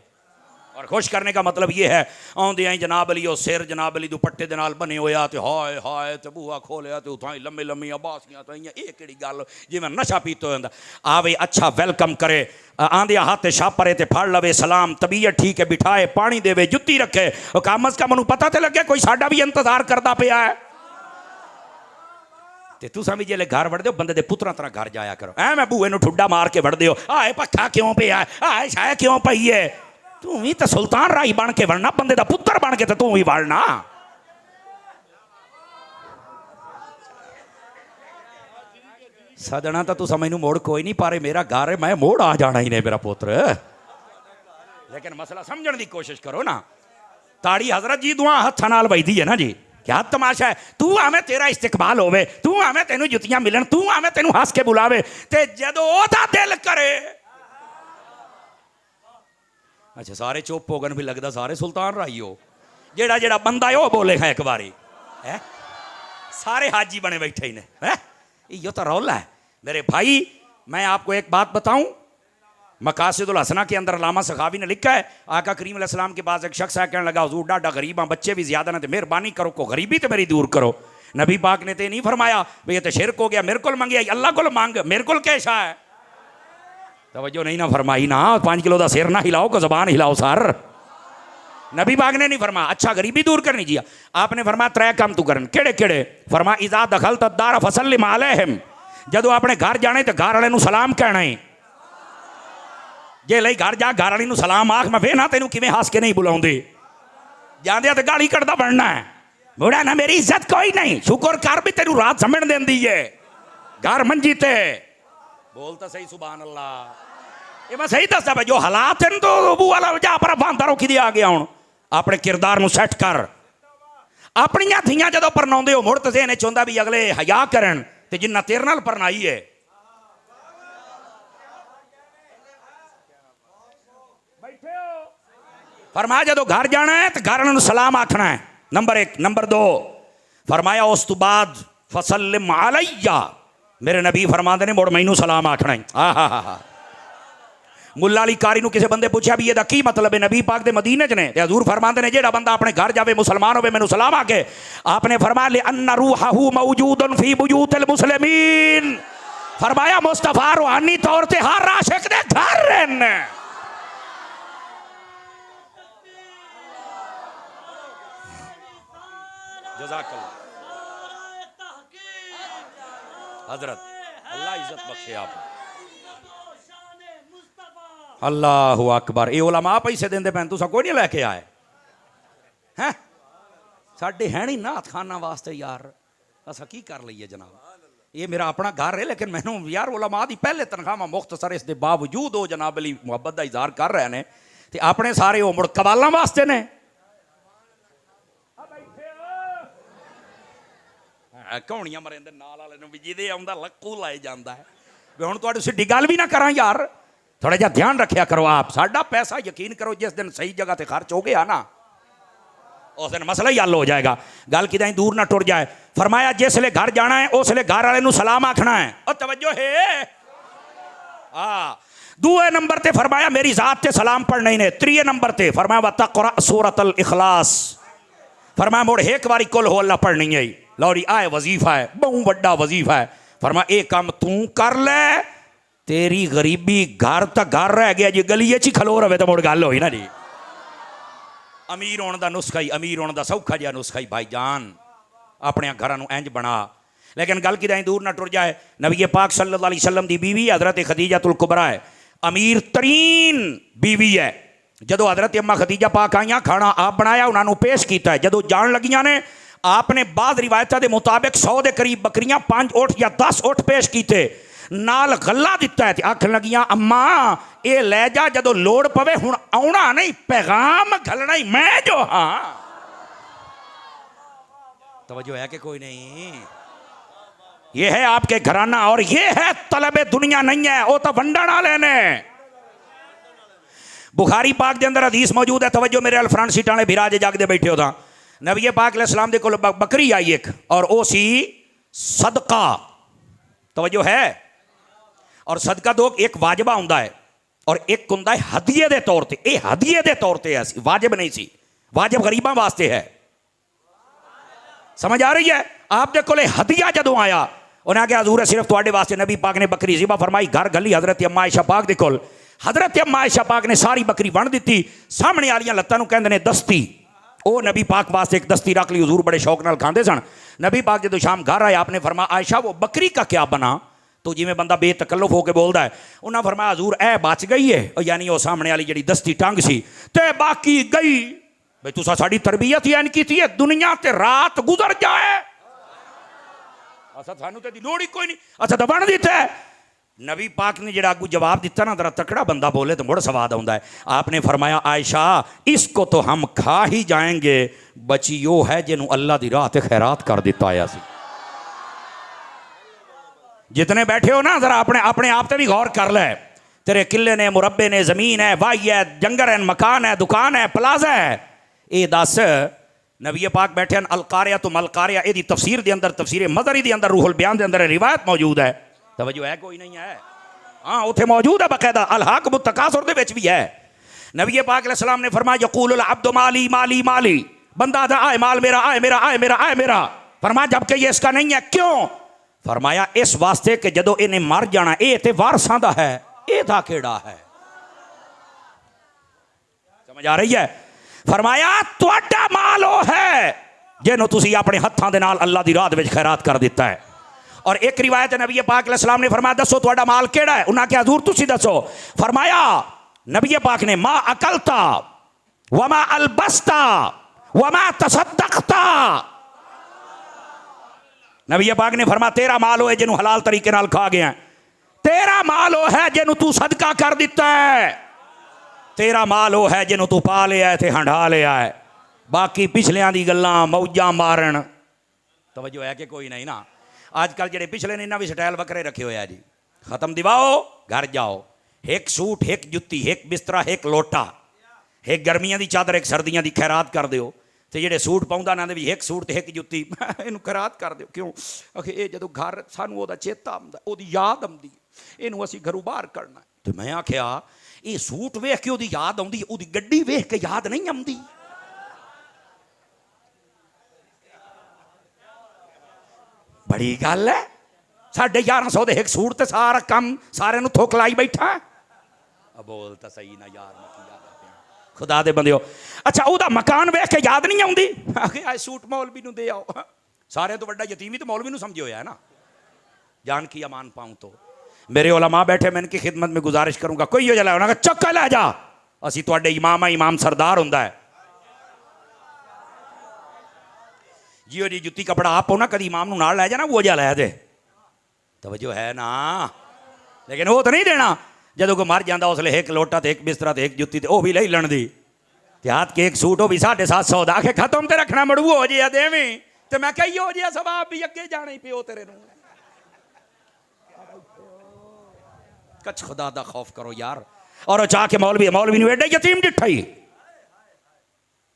और खुश करने का मतलब ये है आँदे आई जनाब अली वो सिर जनाब अली दुपट्टे दे नाल बने होया तो हाय हाय तो बूहा खोलिया तो उठाई लम्मी लम्मियां बासियां तो ये केड़ी गल जिवें नशा पीता होंदा आवे, अच्छा वेलकम करे, आंदे हाथ छापरे ते फड़ लवे, सलाम, तबीयत ठीक है, बिठाए, पानी देवे, जुत्ती रखे, कम अज कम उन्होंने पता तो लगे कोई साडा भी इंतजार करता पिया है। ते तुसां भी जेल्लै घर वड़दे हो बंदे दे पुत्तरां तरह घर जाया करो, ऐ मैं बूहे नूं ठुड्डा मार के वड़दे हो, आए पक्खा क्यों पिया, आए शाय क्यों पई है, तू भी तो सुल्तान राही बन के वड़ना, बंदे दा पुत्तर बन के तो तू भी वड़ना। सजना तो तुसा मैनू मोड़ कोई नहीं पा रहे, मेरा घर है, मैं मोड़ आ जाना ही नहीं मेरा पुत्र, लेकिन मसला समझने की कोशिश करो ना। ताड़ी हजरत जी दुआ हथा नाल वजदी है ना जी, क्या तमाशा है, तू आवे तेरा इस्तिकबाल होवे, तू आवे तेनू जुतियां मिलन, तू आवे तेनू हस के बुलावे, ते जदों ओदा दिल करे। अच्छा सारे चुप हो गए, भी लगता सारे सुल्तान राही हो, जेड़ा जेड़ा बंदा है वो बोले है एक बारी है, सारे हाजी बने बैठे ही ने है, यो तो रौला है मेरे भाई। मैं आपको एक बात बताऊं, मकासिदुल हसना के अंदर अल्लामा सखावी ने लिखा है, आका करीम अलैहिस्सलाम के पास एक शख्स है, कहने लगा हुजूर डाडा गरीब हाँ, बच्चे भी ज्यादा ना, तो मेहरबानी करो को गरीबी तो मेरी दूर करो। नबी पाक ने तो नहीं फरमाया भाई ये तो शिरक हो गया, मेरे को मंगे अल्लाह को मांग, मेरे को कैसा है, तवज्जो नहीं ना फरमाई ना, 5 किलो का सिर ना हिलाओ को जबान हिलाओ सर, नबी पाक ने नहीं फरमाया। अच्छा गरीबी दूर करनी चाहिए, आपने फरमाया 3 काम तू करन, केड़े केड़े, फरमा इज़ा दखल तदार फसल्लिम अलैहिम, जदों अपने घर जाने तो घर वाले सलाम कहना है, जे लई घर जा घर वाली सलाम आख, मैं वे ना तेनू किवें हस के नहीं बुलाउंदे, जांदे तो गाली कटदा बनना है, बुढ़ा ना मेरी इज्जत कोई नहीं, शुक्र कर भी तेनू रात समझ देंदी है, घर मंजी ते बोलता सही सुभान अल्लाह। ये मैं सही दसदा भाई, जो हालात हैं तो बू वाला जा पर बांधा रोकी दे आ गया, हूँ अपने किरदार नूं सैट कर, अपनियां धीयां जदों परनाउंदे हो मुड़ ते इहने चाहुंदा भी अगले हया करन, ते जिन्ना तेरे नाल परनाई है बैठे हो, फरमाया जदों घर जाना है तो घर वालों सलाम आखना है, नंबर 1। नंबर 2 फरमाया उस तो बाद फसल्लिम अलैया, मेरे नबी फरमाते ने मुड़ मैनू सलाम आखना है। हा मुल्ला अली कारी नूं किसी बंदे पूछा भी ये की मतलब है, नबी पाक दे मदीने च ने, हजूर फरमाते ने जेड़ा बंदा अपने घर जावे मुसलमान होवे मैनू सलाम आके, आपने फरमाया ले अन्ना रूहहू मौजूदन फी बुयूतिल मुस्लिमीन, फरमाया मुस्तफा रूहानी तौर ते हर आशिक दे घर रहन। जज़ाकल्लाह हजरत, अल्लाह इज्जत बख्शे आप, अल्लाह अकबर। ये उलमा पैसे देंदे पैन, तुसा कोई नहीं लैके आए हैं, साडे है नहीं नाथ खाना वास्ते यार, असा की कर लीए जनाब, ये मेरा अपना घर है, लेकिन मैनू यार उलमा दी पहले तनख्वाह मुख्तसर, इस दे बावजूद वो जनाब अली मुहब्बत का इजहार कर रहे हैं, ते अपने सारे वो मुड़ कवालों वास्ते ने, कहानियां मरेंदे नाल वाले नूं भी जिहदे आउंदा लक्कू लाए जांदा है। वे हुण तुहाडी सिद्धी गल भी ना करा यार, थोड़ा जिहा ध्यान रखिया करो आप, साडा पैसा यकीन करो जिस दिन सही जगह ते खर्च हो गया ना, उस दिन मसला ही हल हो जाएगा, गल किदां दूर ना टुर जाए। फरमाया जिसले घर जाना है उसले घर वाले नूं सलाम आखना है, और तवज्जो है दूए नंबर ते फरमाया मेरी जात ते सलाम पढ़ना ही ने, त्रीए नंबर ते फरमाया वतक़रा सूरतल इखलास, फरमाया मुड़ एक बारी कुल हो अल्लाह पढ़नी है, लौरी आए वजीफा है, बहुत बड़ा वजीफा है, फरमाया एक काम तू कर ले, तेरी गरीबी घर तक घर रह गया जी, गलीए च खलो रहे तो मुड़ गल होई ना जी। अमीर होने का नुस्खा ही, अमीर होने का सौखा जिहा नुस्खा ही भाई जान, अपने घर नूं इंज बना, लेकिन गल कि दूर ना टुर जाए। नबी पाक सल्लल्लाहु अलैहि वसल्लम की बीवी हजरत खदीजतुल कुबरा है, अमीर तरीन बीवी है, जदों हजरत अम्मा खदीजा पाक आईयां खाना आप बनाया उन्होंने पेश किया है, जदों जान लगियां ने आपने बाद रिवायतों के मुताबिक 100 के करीब बकरियां 5 ऊँट या 10 ऊँट पेश किए, नाल गला दिता है, आख लगियां अम्मा ये लै जा, जदों लोड़ पवे हुण आउणा नहीं पैगाम घलना ही मैं जो हाँ। तवज्जो है कि कोई नहीं, ये है आपके घराना और ये है तलबे दुनिया नहीं है, वो तो वंडण वाले ने। बुखारी पाक के अंदर हदीस मौजूद है, तवज्जो मेरे अल फ्रंट सीट वाले बिराजे जागते बैठे हो था, नबी पाक अलैहिस्सलाम दे कोल बकरी आई एक, और वो सी सदका, तवज्जो है। और सदका दो, एक वाजिबा हुंदा है और एक हुंदा है हदिये दे तौर ते। ये हदिये दे तौर ते है, वाजिब नहीं सी, वाजिब गरीबां वास्ते है। समझ आ रही है? आप दे कोले हदिया जदों आया, उन्हें आख्या हजूर है सिर्फ तुहाडे वास्ते। नबी पाक ने बकरी ज़िबा फरमाई, घर गली हजरत अम्मा आयशा पाक दे कोल। हजरत अम्मा आयशा पाक ने सारी बकरी वंड दी, सामने वालियां लत्तां नूं कहंदे ने दस्ती। ओ नबी पाक वास्ते एक दस्ती रख ली, हजूर बड़े शौक नाल खांदे सन। नबी पाक जदों शाम घर आए, आपने फरमाया आयशा वो बकरी का क्या बना? तो जिमें बंदा बेतकल्लुफ होकर बोलता है, उन्हें फरमाया हजूर ए बच गई है, यानी वो सामने वाली जी दस्ती टंग सी ते बाकी गई। भाई तुसा साड़ी तरबियत ही ऐन की है, दुनिया ते रात गुजर जाए, सानू ते दी लोड़ ही कोई नहीं, अच्छा तो बन दिता है। नबी पाक ने जरा अगू जवाब दिता ना, जरा तकड़ा बंदा बोले तो मुड़ स्वाद आता है। आपने फरमाया आयशा इसको तो हम खा ही जाएंगे, बची यो है जिन्हों अल्लाह की राह ते खैरात कर दिता आया सी। जितने बैठे हो ना, जरा अपने अपने आप से भी गौर कर ले। तेरे किले ने, मुरब्बे ने, जमीन है, वाही है, जंगल है, मकान है, दुकान है, प्लाजा है, ये दस नबी पाक बैठे हैं। अलकारिया तो मलकारिया, यदि तफसीर के अंदर, तफसीर मदरी के अंदर, रूहुल बयान के अंदर रिवायत मौजूद है। तवज्जो है कोई नहीं है? हाँ उथे मौजूद है बकायदा, अलहाक मुत्तकासुर दे विच भी है। नबी पाक अलैहिस्सलाम ने फरमाया यक़ूलुल अब्दु माली माली माली, बंदा दा आए माल मेरा, आए मेरा, आए मेरा, आए मेरा। फरमाया जबकि ये इसका नहीं है, क्यों? फरमाया इस वास्ते कि जदों इन्हें मर जाना, ये तो वारसां दा है, ये दा केड़ा है। समझ आ रही है? फरमाया तुहाडा माल वो है जिन्हों तुसी अपने हत्थां दे नाल अल्लाह दी राह दे विच खैरात कर दिता है। और एक रिवायत नबी पाक अलैहिस्सलाम ने फरमाया दसो तुहाडा माल केड़ा है? उन्हें क्या हजूर तुसी दसो। फरमाया नबी पाक ने मा अकलता वमा अलबस्ता वमा तसद्दक़ता। नबी पाक ने फरमाया तेरा माल वो है जिन्हों हलाल तरीके नाल खा गया, तेरा माल वो है जिन्हों तू सदका कर दिता है, तेरा माल वो है जिन्हों तू पा लिया है ते हंडा लिया है। बाकी पिछलियां दी गल्लां मौजां मारन, तवज्जो है कि कोई नहीं ना। आजकल जेडे पिछले ने इन्हां भी स्टाइल वक्रे रखे हुए है जी। खत्म दिवाओ घर जाओ, एक सूट, एक जुत्ती, एक बिस्तरा, एक लोटा, एक गर्मियां दी चादर, एक सर्दियां दी खैरात कर दिओ। ते जेडे सूट पाउंदा ना भी एक सूट ते एक जुत्ती, इनू खैरात कर दिओ। क्यों? आखे ये जदों घर सानू ओदा चेता आंदा, ओदी याद आंदी, इनू असीं घरों बाहर करना। ते मैं आख्या ये सूट वेख के ओदी याद आउंदी, ओदी गड्डी वेख के याद नहीं आउंदी। बड़ी गल है, 1150 दे एक सूट ते सारा कम सारे नू थोक लाई बैठा। अब बोल तो सही ना यार, खुदा दे बंदियो। अच्छा ओदा मकान वेख के याद नहीं आउंदी, आखे सूट मौलवी नू दे आओ। सारे तो बड़ा यतीम ही तो मौलवी नू समझे होया है ना, जान की अमान पाऊं। तो मेरे उलमा बैठे, मैं इनकी खिदमत में गुजारिश करूंगा, कोई हो जाए उन्होंने चक्का लै जा, असी तुहाडे इमाम, इमाम सरदार हुंदा है। जियो जी जुत्ती कपड़ा आप हो ना, कभी इमाम नू नाल लै जाना, वो जा लै दे, तवज्जो है ना। लेकिन वो तो नहीं देना, जदों कोई मर जाता उसले एक लोटा ते एक बिस्तरा ते एक जुत्ती ते वो भी ले लन दी, हाथ के एक सूट हो भी 750 दा। आखे खत्म ते रखना मड़ू हो जिया देवी, ते मैं कही हो जिया सवाब भी अगे जाना ही पिओ तेरे नू। कच खुदा दा खौफ करो यार। और चाह के मौलवी मौलवी ने एडे यतीम डिठा ही।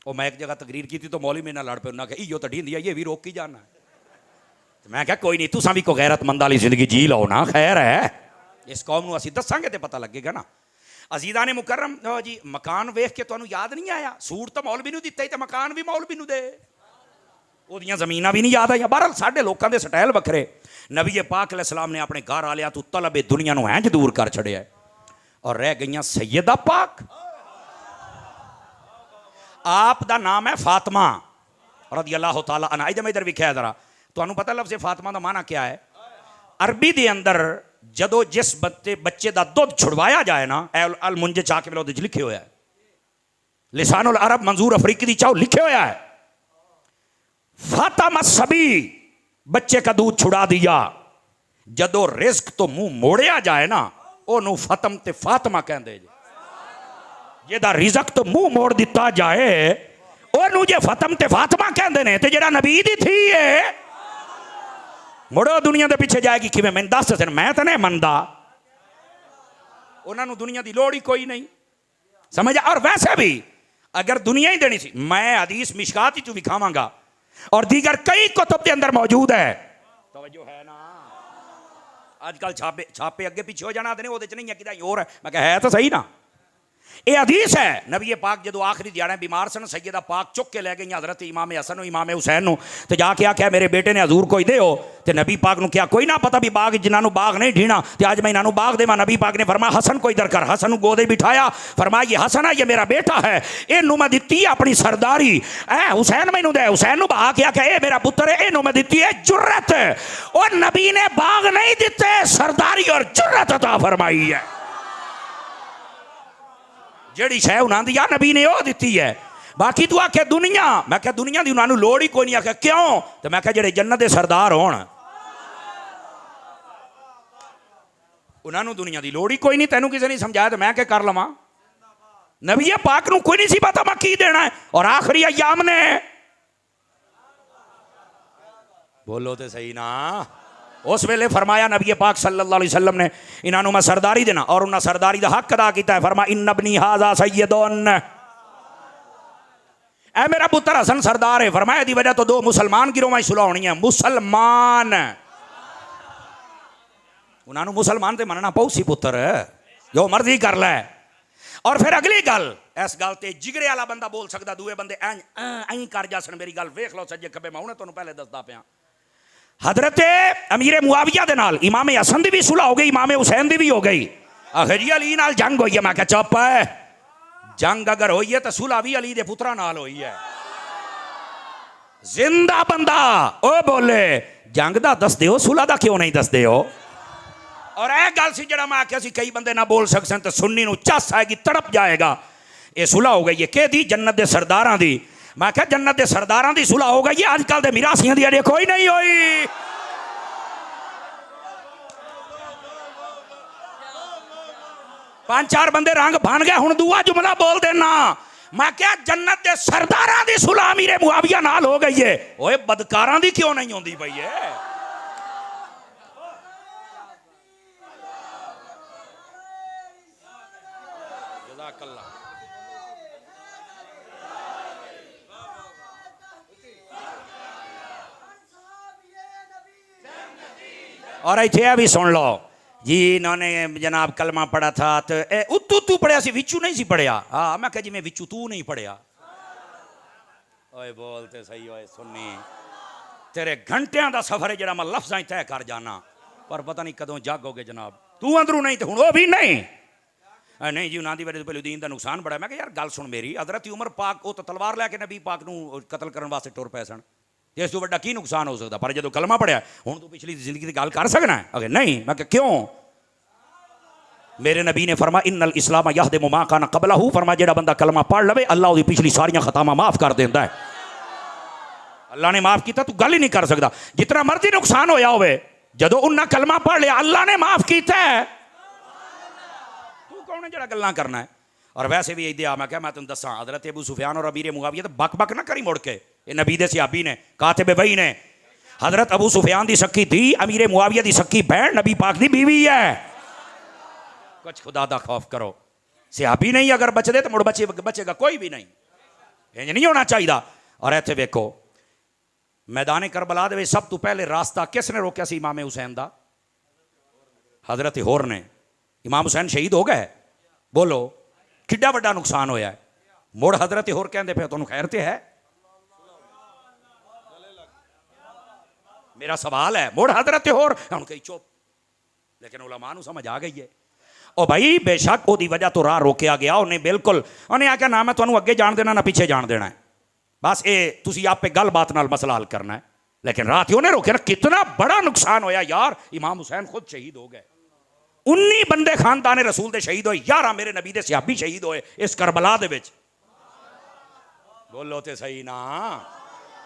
और मैं एक जगह तकरीर की थी तो मौलवी मेरे लड़ पे, उन्हें इो तो ढींदी है, ये भी रोक ही जाना। तो मैं क्या कोई नहीं, तुसा भी कोई गैरतमंद वाली जिंदगी जी लो ना, खैर है। इस कौम नूं असीं दसांगे तो पता लगेगा ना। अजीदा ने मुकर्रम जी, मकान वेख के तुहानूं याद नहीं आया? सूट तो मौलवी नूं दिता ही, तो मकान भी मौलवी नूं दे, ओदियां ज़मीनां भी नहीं याद आईयां। बहरहाल साडे लोकां दे स्टाइल वखरे। नबी पाक अलैहिस्सलाम ने अपने घर आलिया तो तलब दुनिया नूं इंज दूर कर छड़िया और रह गईयां सैयदा पाक। आप दा नाम है फातिमा रज़ियल्लाहु ताला अन्हा। इधर विख्या जरा, तुहानूं पता लफ्ज़ फातिमा दा माना क्या है? अरबी दे अंदर जदों जिस बच्चे दा दुध छुड़वाया जाए ना, अल मुंजे चाह के विच लिखे हुआ है, लिसानुल अरब मंजूर अफरीकी दी चाहो लिखे हुआ है, फातिमा सभी बच्चे का दूध छुड़ा दिया। जदों रिस्क तो मुंह मोड़िया जाए ना, ओनू फतम ते फातिमा कहंदे जी। जेदा रिज़्क तो मुंह मोड़ दिता जाए, ओनू जे फतम ते फातिमा कहंदे ने, ते जेड़ा नबी दी थी है मुड़ो दुनिया के पिछे जाएगी कि मैं दस दिन, मैं तो नहीं मनदा, उन्होंने दुनिया की लोड़ ही कोई नहीं, समझ। और वैसे भी अगर दुनिया ही देनी सी, मैं हदीस मिशकात ही विखावांगा और दीगर कई कुतुब के अंदर मौजूद है। तवज्जो है ना? आजकल छापे छापे अगे पीछे हो जाना नहीं, वो नहीं है कि और है। मैं कहा है तो सही ना, ये हदीस है। नबी पाक जो आखिरी दिहाड़े बीमार सन, सैयदा पाक चुक के लै गई हजरत इमाम हसन इमाम हुसैन तो जाके आख्या मेरे बेटे ने हजूर कोई दे हो। तो नबी पाक को क्या कोई ना पता भी बाग जिन्होंने बाग नहीं ढीना, तो आज मैं इन्होंने बाग देवा। नबी पाक ने फरमाया हसन को इधर कर। हसन गोदे बिठाया, फरमाया ये हसन है, ये मेरा बेटा है, इनू मैं दिती अपनी सरदारी। ए हुसैन मैनू दे। हुसैन बहा के आख्या ये मेरा पुत्र है, इनू मैं दिती है जुर्रत। और नबी ने बाग नहीं दिते, सरदारी और जुर्रत अता फरमाई है। जेड़ी शह उन्होंने या नबी ने वो दी है। बाकी तू आखे दुनिया, मैं क्या दुनिया की उन्होंने लोड़ ही कोई नहीं। आख्या क्यों? तो मैं क्या जेड़े जन्नत के सरदार होण उन्होंने दुनिया की लोड़ ही कोई नहीं। तेनू किसी ने समझाया तो मैं क्या कर लवां? नबी पाक नू कोई नहीं सी पता मैं की देना है। और आखिरी अयाम ने, बोलो तो सही ना, उस वेले फरमाया नबी पाक सल्लल्लाहु अलैहि वसल्लम ने इन्होंने मैं सरदारी देना और उन्हें सरदारी का हक अदा किया है। फरमाया इन्न इब्नी हाज़ा सय्यदुन, ऐ मेरा पुत्र हसन सरदार है। फरमाया दी वजह तो दो मुसलमान गिरोह में सुलह होनी है। मुसलमान उन्होंने मुसलमान से मनना पऊ सी, पुत्र जो मर्जी कर लै। और फिर अगली गल, इस गल ते जिगरे वाला बंदा बोल सकता, दूए बंदे ऐं कर जासन। मेरी गल वेख लो सज्जे खब्बे, मैं हुणे तुहानूं पहले दसदा पिया। हजरत अमीर मुआविया दे नाल इमाम हसन दी भी सुलह हो गई, इमाम हुसैन दी भी हो गई। आखिर जी अली नाल जंग होई है। मैं क्या चुप है, जंग अगर होई है तो सुलह भी अली दे पुत्रा नाल होई है। जिंदा बंदा ओ बोले जंग दा दस दिओ, सुलह दा क्यों नहीं दस दिओ? और यह गल सी जड़ा मैं आख्या सी कई बंदे ना बोल सकते तो सुन्नी नूं चस आएगी, तड़प जाएगा। ये सुलह हो गई है कि दी जन्नत दे सरदारां दी। मैं क्या जन्नत दे सरदारां दी सुलह हो गई है, अजकल दे मिरासियां दी अड़े कोई नहीं होई। पांच चार बंदे रंग भान गए, हुण दूआ जुमला बोल देना। मैं क्या जन्नत दे सरदारां दी सुलह अमीर मुआविया नाल हो गई है। ओए बदकारां दी क्यों नहीं होंदी पई है? और इतने भी सुन लो जी, इन्होंने जनाब कलमा पढ़ा था तो उत्तू तू पढ़िया सी, विचू नहीं सी पढ़िया। हाँ मैं कह जी मैं विचू तू नहीं पढ़िया। ओए बोलते सही होए सुननी, तेरे घंटिया का सफर है जरा मैं लफ्ज़ां तय कर जाना, पर पता नहीं कदों जागोगे जनाब। तू अंदरू नहीं तो हूँ वो भी नहीं। नहीं जी उन्होंने वजह पहले दीन का नुकसान बड़ा। मैं यार गल सुन मेरी, हज़रत उमर पाक वो तो तलवार लैके नबी पाक नूं कतल करने वास्ते टुर पै सन, इस तो वड्डा की नुकसान हो सकता? पर जो कलमा पढ़िया हुण तू पिछली जिंदगी की गल कर सकना है? अगर नहीं, मैं क्यों? मेरे नबी ने फरमा इन्नल इस्लाम यहदिमु मा कान क़बलहु। फरमा जेड़ा बंदा कलमा पढ़ लवे अल्लाह उसकी पिछली सारियां खतावां माफ कर देंदा है। अल्लाह ने माफ किया, तू गल ही नहीं कर सकता। जितना मर्जी नुकसान होया होवे, जदों उन्हें कलमा पढ़ लिया अल्लाह ने माफ किया है। तू कौन है जेड़ा गल्लां करना है? और वैसे भी यही मैं क्या मैं तुम दसा, हज़रत अबू सुफियान और अमीर मुआविया तो बक बक ना करी मुड़ के। ये नबी दे सहाबी ने, कातिब वही ने। हज़रत अबू सुफियान दी सकी थी, अमीर मुआविया दी सकी बहन नबी पाक दी बीवी है। कुछ खुदा दा खौफ करो। सहाबी नहीं अगर बचदे तो मुड़ बचेगा कोई भी नहीं। इंज नहीं होना चाहिए। और इत्थे वेखो मैदान करबला दे विच सब तो पहले रास्ता किसने रोकया सी? इमाम हुसैन दा। हज़रत होर ने। इमाम हुसैन शहीद हो गए, बोलो किड्डा वड्डा नुकसान होया है। मुड़ हज़रत होर कहंदे पे तुहानूं खैर ते है? मेरा सवाल है, मुड़ हज़रत होर हम कही चुप, लेकिन उलमा नूं समझ आ गई है। ओ भाई बेशक वो वजह तो राह रोकया गया, उन्हें बिल्कुल उन्हें आख्या ना मैं तुहानूं अगे जान देना ना पीछे जान देना है, बस ये तुसीं आपे गल बात नाल मसला हल करना है। लेकिन रात उन्हें रोके ना, कितना बड़ा नुकसान होया यार। इमाम हुसैन खुद शहीद हो गए, 19 बंदे खानदान रसूल दे शहीद होए, 11 मेरे नबी दे सहाबी शहीद होए इस करबला दे विच। बोलो ते सही ना,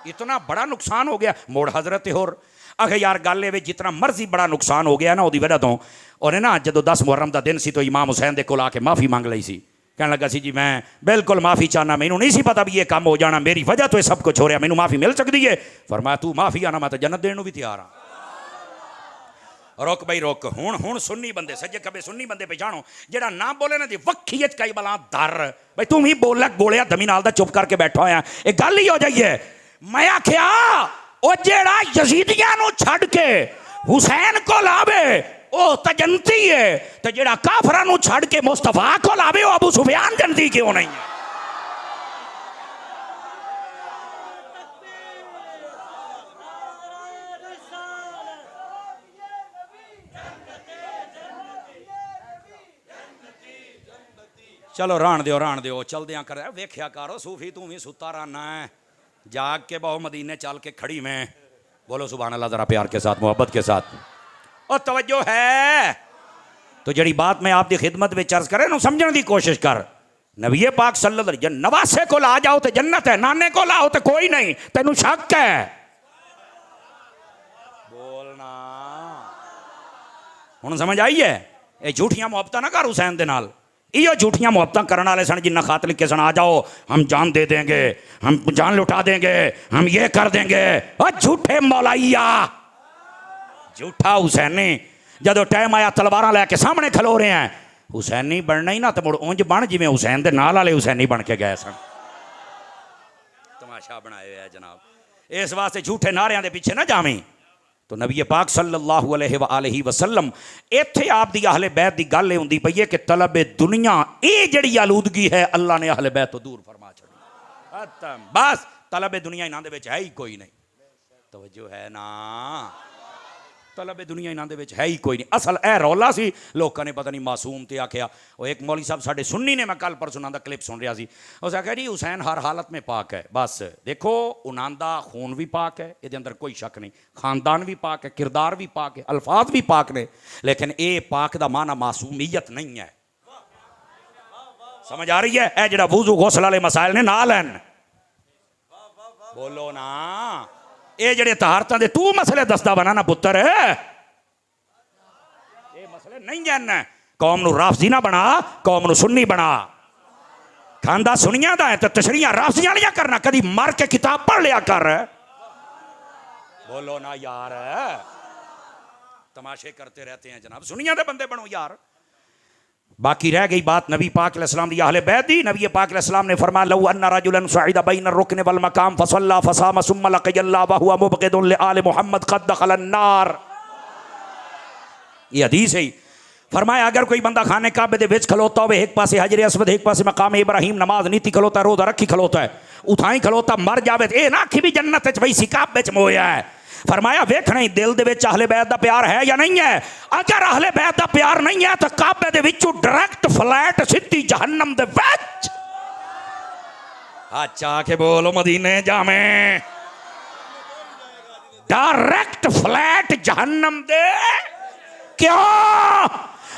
इतना बड़ा नुकसान हो गया। मुड़ हज़रत होर आखे यार गल ये जितना मर्जी बड़ा नुकसान हो गया ना, उसकी वजह तो उन्हें ना जो 10 मुहर्रम का दिन सी तो इमाम हुसैन दे कोल आके माफ़ी मंग ली सी। कहने लगा सी जी मैं बिल्कुल माफ़ी चाहना, मैनू नहीं सी पता भी ये काम हो जाना, मेरी वजह तो ये सब कुछ हो रहा, मैनू माफ़ी मिल सकती है। फरमाया तू माफ़ी आना, मैं तो जन्नत देने भी तैयार हाँ। रुक बई रुक, हुण सुन्नी बंदे सज्जे खबे सुन्नी बंदे पछाणो, जेड़ा ना बोले ना दी वक्खी च कई बला दर बई तू ही बोल गोलिया दमी नाल दा चुप करके बैठा होया, ये गल ही हो जाइए। मैं आख्या ओ जेड़ा यजीदियां नू छड़ के हुसैन को लावे ओ तजंती है, ते जेड़ा काफरां नू छड़ के मुस्तफा को लावे ओ अबू सुफियान जनती क्यों नहीं है? चलो राण दियो चलदियां कर वेख्या करो सूफी तू भी सुता रहना है, जाग के बहु मदीने चल के खड़ी में बोलो सुभान अल्लाह जरा प्यार के साथ मोहब्बत के साथ। और तवज्जो है तो जड़ी बात मैं आपकी खिदमत में चर्च करे ना समझने की कोशिश कर। नबी पाक सल्लल्लाहु अलैहि वसल्लम नवासे को ला जाओ तो जन्नत है, नाने को लाओ तो कोई नहीं, तेनू शक है बोलना। हुण समझ आई है? ये झूठियां मोहब्बत ना कर हुसैन दे नाल, यो झूठियां मोहब्बत करने वाले सन जिन्ना खात लिख के सन आ जाओ हम जान दे देंगे, हम जान लुटा देंगे, हम ये कर देंगे। और झूठे मौलाइया, झूठा हुसैनी। जदों टाइम आया तलवार लैके सामने खलो रहे हैं, हुसैनी बनना ही ना तो मुड़ उंज बन जिमें हुसैन दे नाल वाले हुसैनी बन के गए सन। तमाशा बनाए हुआ है जनाब। इस वास्ते झूठे नारियां दे पीछे ना जावीं। तो नबी पाक सल्लल्लाहु अलैहि वसल्लम इत्थे आप दी अहले बैत दी गल हुंदी पई है कि तलब दुनिया ये जड़ी आलूदगी है अल्लाह ने अहले बैत तो दूर फरमा छड़ी। खत्म, बस तलब दुनिया इन्हां दे विच है ही कोई नहीं। तवज्जो है ना? तलब दुनिया इन्हां दे विच है ही कोई नहीं। असल ए रौला सी लोगों ने पता नहीं मासूम ते आख्या। वो एक मौली साहब साडे सुन्नी ने, मैं कल परसों दा क्लिप सुन रहा सी, उस आख्या जी हुसैन हर हालत में पाक है। बस देखो उन्हां दा खून भी पाक है, ये अंदर कोई शक नहीं, खानदान भी पाक है, किरदार भी पाक है, अल्फाज भी पाक ने, लेकिन ये पाक दा माना मासूमियत नहीं है। समझ आ रही है? ए जेड़ा वुजू गुस्ल वाले मसाइल ने ना लैन बोलो ना, ये जेड़े तहारतां दे तू मसले दसदा बना ना पुत्र, ये मसले नहीं जानना। कौम नू राफजी ना बना, कौम नू सुन्नी बना। खानदा सुनिया दा है तो तशरीयां राफजियां लिया करना, कदी मर के किताब पढ़ लिया कर। बोलो ना यार, तमाशे करते रहते हैं जनाब। सुनिया दे बंदे बनो यार। बाकी रह गई बात नबी पाक अलैहिस्सलाम दी अहले बैत दी। नबी पाक अलैहिस्सलाम ने फरमाया लौ अन्ना रजुलन सईदा बैन रुकन वल मकाम फसल्ला फसाम सुम्मा लक़ियल्लाह व हुवा मुबग़िदुन li आले मुहम्मद क़द दख़ला अन्नार। ये हदीस है। फरमाया अगर कोई बंदा खाने काबे दे विच खलोता हो, एक पासे हजर असवद एक पासे मकाम इब्राहिम, नमाज नीति खलोता, रोजा रखी खलोता है, उठाई खलोता, मर जावे ए ना आखी भी जन्नत च वही सिकाब विच मोया है। फरमाया वेखना ही दिल दे विच अहले बैत दा प्यार है या नहीं है। अगर अहले बैत दा प्यार नहीं है तो काबे दे विचों डायरेक्ट फ्लैट सीधी जहन्नम दे विच। अच्छा के बोलो मदीने जावे, डायरेक्ट फ्लैट जहन्नम दे। क्यों?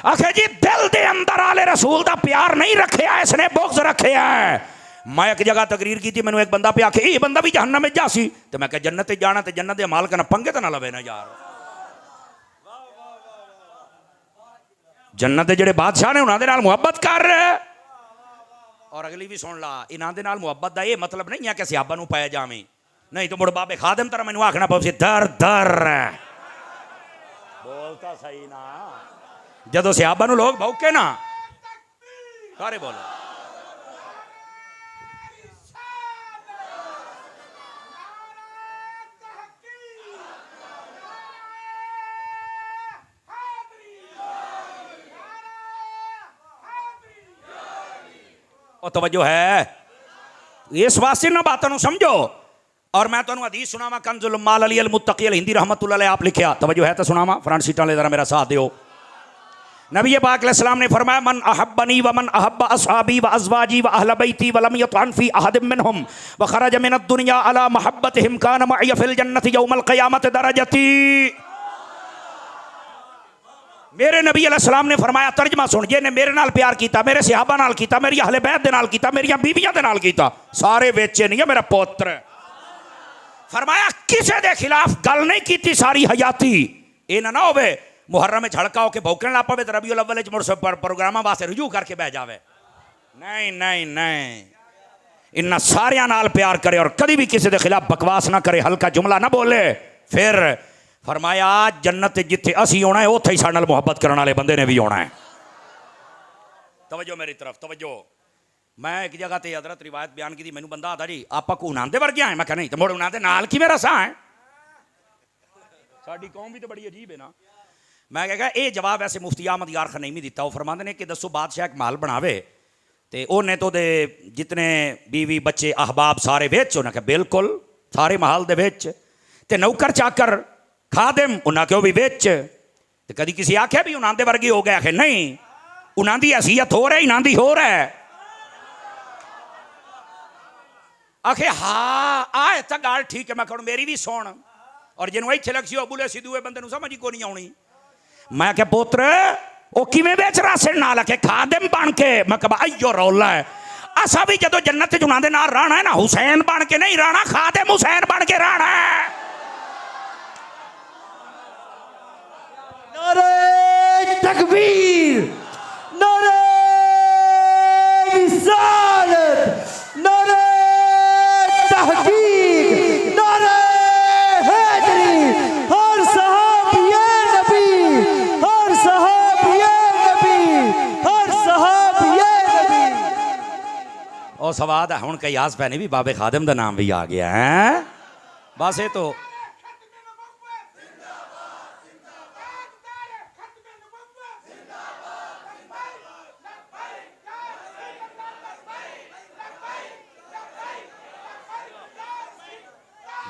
आखे जी दिल दे अंदर आले रसूल दा प्यार नहीं रखे, इसने बुग़्ज़ रखे है। मैं एक जगह तकरीर की थी, मैंने एक बंदा पे आखे ये बंदा भी जहन्नम में जा सी, तो मैं कहा जन्नत जाना तो जन्नत के माल का पंगे तो ना लवे ना यार। जन्नत के जेड़े बादशाह ने उन्होंने नाल मुहब्बत कर। और अगली भी सुन ला, इन्होंने नाल मुहब्बत का ये मतलब नहीं है कि सियाबा नूं पाया जावे, नहीं तो मुड़ बाबे खादिम तरह मैनू आखना पवे दर दर बोलता सही ना। जदों सियाबा नूं लोग भौके ना सारे बोलो तवज्जो है। इस वास्ते ना बातों समझो। और मैं तुहानू हदीस सुनावा कंजुल माल अली अल मुत्तकी अल हिंदी रहमतुल्लाह अलैह आप लिखिया। तवज्जो है तो सुनावा, फ्रंट सीटां ले जरा मेरा साथ दियो। नबी पाक अलैहिस्सलाम ने फरमाया मन अहब्बनी व मन अहब्ब असहाबी व अज़वाजी व अहल बैती व लम यतअन फी अहदिम मिनहुम व खरज मिन अद-दुनिया अला महब्बतिहिम कान मअय फिल जन्नति यौमल क़ियामत दरजती। मेरे नबी अलैहिस्सलाम ने फरमाया, तर्जमा सुन, जिन्हें मेरे नाल प्यार किया, मेरे सहाबा नाल किया, मेरी अहले बैत दे नाल किया, मेरी बीवियां दे नाल किया, सारे वेचे नहीं है मेरा पुत्र। फरमाया किसी के खिलाफ गल नहीं की सारी हयाती। ये ना होवे मुहर्रम में झड़का होके भौंकने लग पवे तो रबीउल अव्वल च मुड़ प्रोग्रामां वास्ते रुजू करके बह जावे। नहीं नहीं नहीं, इन्ना सारियां नाल प्यार करे और कभी भी किसी के खिलाफ बकवास ना करे, हल्का जुमला ना बोले। फिर फरमाया जन्नत जिथे असी आना है उत्थे ही साडे नाल मुहब्बत करने वाले बंदे ने भी आना है। तवज्जो मेरी तरफ तवज्जो। मैं एक जगह ते हज़रत रिवायत बयान की, मैनू बंदा आता जी आप उन्हां दे वर्गे आए, मैं कहा नहीं तो मुड़ उन्हां दे नाल की मेरा सा है। साडी कौम भी तो बड़ी अजीब है ना। मैं कहा ये जवाब ऐसे मुफ्ती अहमद यार खनईमी दिता। वो फरमाते ने कि दसो बादशाह एक महल बनावे तो उन्हें तो दे जितने बीवी बच्चे अहबाब सारे बेच, उन्हें कहा बिल्कुल सारे महल दे बेच, ते नौकर चाकर खादिम उन्हें क्यों भी बेच। तो कभी किसी आख्या भी उन्हां दे वर्गी हो गया? आखे नहीं, उन्हां दी हैसियत हो रहा है, इन्हां दी हो रहा है। आखे हाँ आ तो गल ठीक है। मैं कहूँ मेरी भी सुन, और जिन्हों इत्थे लग सी बुले सी दूए बंदे समझ ही को नहीं आनी। मैं क्या पुत्र वो किवें बेच रहा से नाल? आखे खादिम बन के। मैं कहा अयो रौला है, असा भी जदों जन्नत जुना दे नाल रहना है ना, हुसैन बन के नहीं रहना, खादिम हुसैन बन के रहना है। नारे तकबीर, नारे रिसालत, नारे तहकीक, नारे हैदरी, हर सहाबिये नबी, हर सहाबिये नबी, हर सहाबिये नबी। और सवाद है हुण कई आस पैने भी बाबे खादिम का नाम भी आ गया है। बस ये तो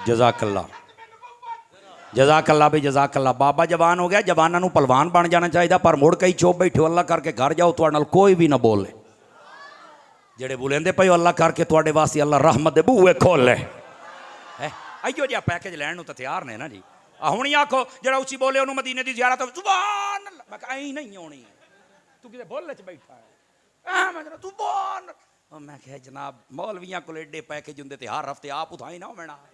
जज़ाकल्ला जज़ाकल्ला भी जज़ाकल्ला। बाबा जवान हो गया, जवाना नू पलवान बन जाना चाहिए, पर मुड़ कई चुप बैठो अल्लाह करके घर जाओ, तुहाडे नाल कोई भी ना बोले। जेड़े बुलेंदे पे अल्लाह करके तुहाडे वास्ते अल्लाह रहमत दे बूहे खोले। अयो जिहा पैकेज लैण नू तो तैयार ने ना जी। हुण ही आखो जेड़ा उसी बोले उन्होंने मदीने दी ज़ियारत सुभान अल्लाह, मैं कहा नहीं आनी, तू किते बुल च बैठा है। मैं तू बोल, मैं कहा जनाब मौलवियां कोल एडे पैकेज हुंदे ते हर हफ्ते आप उठाई ना होना है।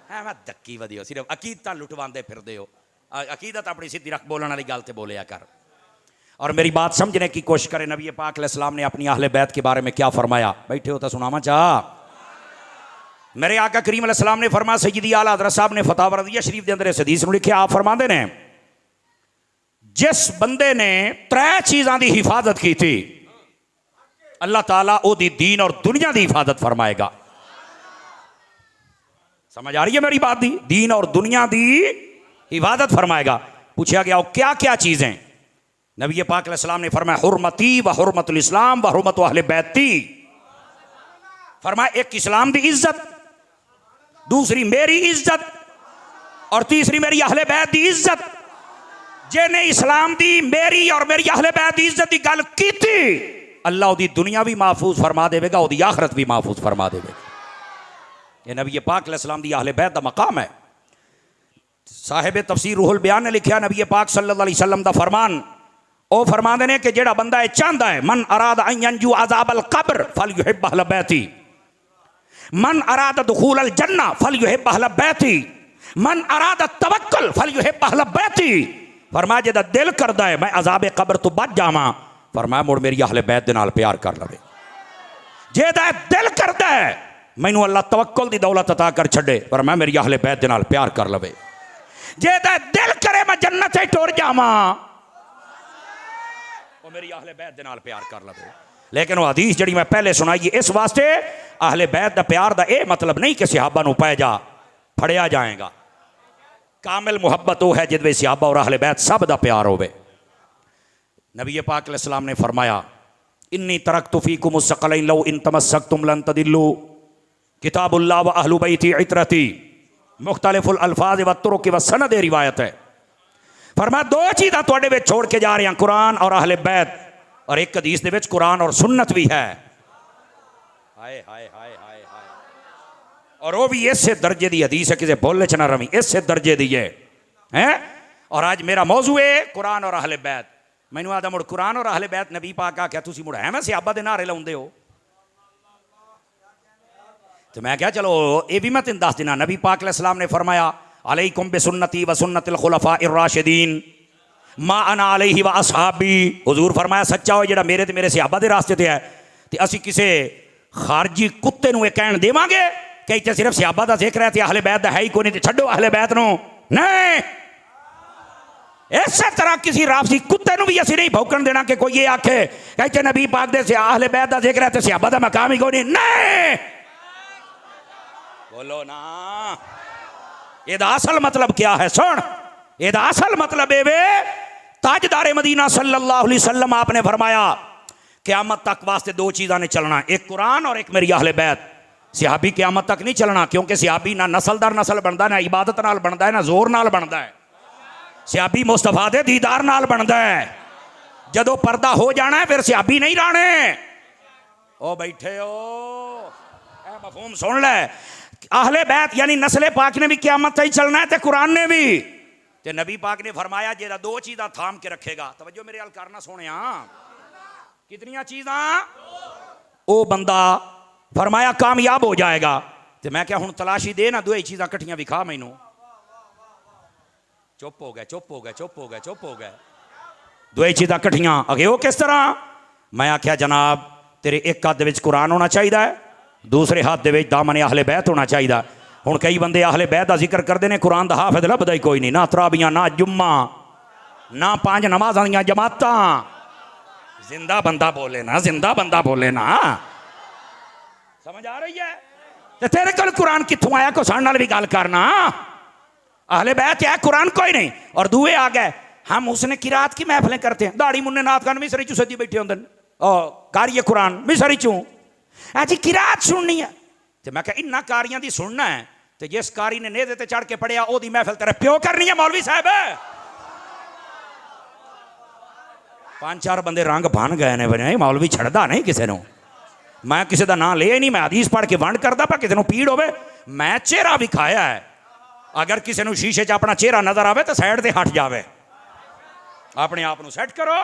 मैं धक्की वधियो, सिर्फ अकीदत लुटवांदे फिरदे हो। अकीदत अपनी सीधी रख, बोलने वाली गल ते बोलिया कर। और मेरी बात समझने की कोशिश करें। नबी पाक अलैहिस्सलाम ने अपनी अहले बैत के बारे में क्या फरमाया? बैठे हो तो सुनावा चाह। मेरे आका करीम अलैहिस्सलाम ने फरमाया, सय्यदी आला हज़रत साहब ने फतावा रज़िया शरीफ के अंदर इस हदीस में लिखा, आप फरमाते ने जिस बंदे ने त्रै चीज़ों की हिफाजत की थी, अल्लाह ताला ओदी दीन और दुनिया की हिफाजत फरमाएगा। समझ आ रही है मेरी बात? दी दीन और दुनिया की हिफाजत फरमाएगा। पूछा गया क्या क्या चीजें? नबी पाक अलैहिस्सलाम ने फरमाया हुर्मती व हुर्मतुल इस्लाम व हुर्मतु अहले बैती। फरमाया एक इस्लाम की इज्जत, दूसरी मेरी इज्जत, और तीसरी मेरी अहले बैत की इज्जत। जिन्हें इस्लाम की मेरी और मेरी अहले बैत की इज्जत की गल की थी, अल्लाह ओदी दुनिया भी महफूज फरमा देगा, ओदी आखरत भी महफूज फरमा देगा। ये नबी पाक अलैहिस्सलाम दी अहले बैत दा मकाम है। साहिब तफसीर रूहुल बयान ने लिखा, नबी पाक सल्लल्लाहु अलैहि वसल्लम दा फरमान ओ फरमाते ने कि जेड़ा बंदा चाहता है, मन अराद अन यंजू अज़ाबल कब्र फलयुहिब अहल बैती, मन अराद दुखूलल जन्ना फलयुहिब अहल बैती, मन अराद तवक्कुल फलयुहिब अहल बैती। फरमाया जेदा दिल करदा है मैं अज़ाबे कब्र तो बच जावां, फरमाया मुड़ मेरी अहले बैत दे नाल प्यार कर लवे। जेदा दिल करदा है मैनू अल्लाह तवक्कुल दी दौलत अता कर छड़े, पर मैं मेरी अहले बैत दे नाल प्यार कर लवे। जेदा दिल करे मैं जन्नत से टुर जावां, वो मेरी अहले बैत दे नाल प्यार कर लवे। लेकिन वो हदीस जिहड़ी मैं पहले सुनाई इस वास्ते अहले बैत दा प्यार दा ये मतलब नहीं कि सहाबा नू पै जा फड़िया जाएगा। कामिल मुहब्बत वो है जिदे सहाबा और अहले बैत सब दा प्यार होवे। नबी पाक अलैहिस्सलाम ने फरमाया, इन्नी तरक्तु फीकुम सकलैन लौ इन तमस्सकतुम लन तदिल्लु किताबुल्लाह व अहलु बैती इतरती। मुख्तलिफुल अल्फाज व तुरुक व सनद रिवायत है। फरमाया दो चीज़ां तुहाडे विच छोड़ के जा रहे हैं, कुरान और अहले बैत। और एक हदीस दे विच कुरान और सुन्नत भी है। हाय हाय हाय हाय हाय। और वो भी इस दर्जे की हदीस है, किसी भुल च ना रवी, इस दर्जे की है। और आज मेरा मौजू है कुरान और अहले बैत। मैनू आदा मुड़ कुरान और अहले बैत नबी पाक आख्या, तुसीं मुड़ है मैं सहाबा दे नारे लाउंदे हो। तो मैं क्या चलो ये भी मैं तेन दस देना। नबी पाक अलैहिस्सलाम ने फरमाया, अलैकुम बिसुन्नती व सुन्नतिल खुलफाइर राशिदीन मा अना अलैहि व असहाबी। हुजूर फरमाया सच्चा हो जेड़ा मेरे ते मेरे सहाबा दे रास्ते ते है। ते असी किसे खारजी कुत्ते नूं कहण देवांगे कि इत्थे सिर्फ सहाबा दा जिक्र है ते अहले बैत दा है ही कोई नहीं, ते छड्डो अहले बैत नूं। नहीं, इस तरह किसी राफसी कुत्ते भी असं नहीं भौंकण देना कि कोई ये आखे कहते नबी पाक दे आहले बैत का जिक्र है तो सहाबा का मकाम ही कोई नहीं। बोलो ना, एदा असल मतलब क्या है? सुन, एदा असल मतलब वे ताजदारे मदीना सल्लल्लाहु अलैहि वसल्लम आपने फरमाया क़यामत तक वास्ते दो चीज़ां ने चलना, एक कुरान और एक मेरी आहले बैत। सिहाबी क़यामत तक नहीं चलना, क्योंकि सिहाबी ना नस्ल दर नस्ल बनता है, ना इबादत नाल बनता है, ना जोर नाल बनता है। सिहाबी मुस्तफा दे दीदार नाल बनता है। जदों पर्दा हो जाना है फिर सिहाबी नहीं रहने। ओ बैठे हो, ए मफहूम सुन ले। आहले बैत यानी नस्ले पाक ने भी क़यामत तक चलना है, ते कुरान ने भी। ते नबी पाक ने फरमाया जेड़ा दो चीज़ां थाम के रखेगा, तवज्जो मेरे अल करना सोनिया, कितनियां चीज़ां? ओ बंदा फरमाया कामयाब हो जाएगा। तो मैं क्या हुण तलाशी दे ना, दो ही चीज़ां कट्ठियां विखा मैनू। चुप हो गए, चुप हो गए, चुप हो गए, चुप हो गए। दो ही चीज़ां कट्ठियां अगे वो किस तरह? मैं आख्या जनाब तेरे एक हाथ दे कुरान होना चाहिए, दूसरे हाथ दे दामन आहले बैत होना चाहिए। हुण कई बंदे आहले बैत का जिक्र करते हैं, कुरान का हाफिज लभदा ही कोई नहीं, ना तराबियां, ना जुम्मा, ना पांच नमाज़ां दियां जमातां। जिंदा बंदा बोले ना, जिंदा बंदा बोले ना, समझ आ रही है? ते तेरे कोल कुरान कित्थों आया? को साढ़े नाल भी गल करना। आहले बैत है, कुरान कोई नहीं। और दुए आ गए, हम उसने किरात की महफिलें करते हैं, दाढ़ी मुन्ने नाथ खान मिसरी चू सजी बैठे होंगे, कारिये कुरान मिसरी चू जी किरात सुननी है। तो मैं क्या इन्ना कारियां दी सुनना है, तो जिस कारी ने नेदे ते चढ़ के पढ़िया ओदी महफिल तेरे प्यो करनी है मौलवी साहब। पांच चार बंदे रंग बन गए ने, बने मौलवी छड़दा नहीं किसी को। मैं किसी का नाम लिया नहीं, मैं हदीस पढ़ के वंड करदा पा, किसी को पीड़ होवे मैं चेहरा विखाया है। अगर किसी को शीशे च अपना चेहरा नजर आवे तो साइड से हट जावे, अपने आप को सेट करो।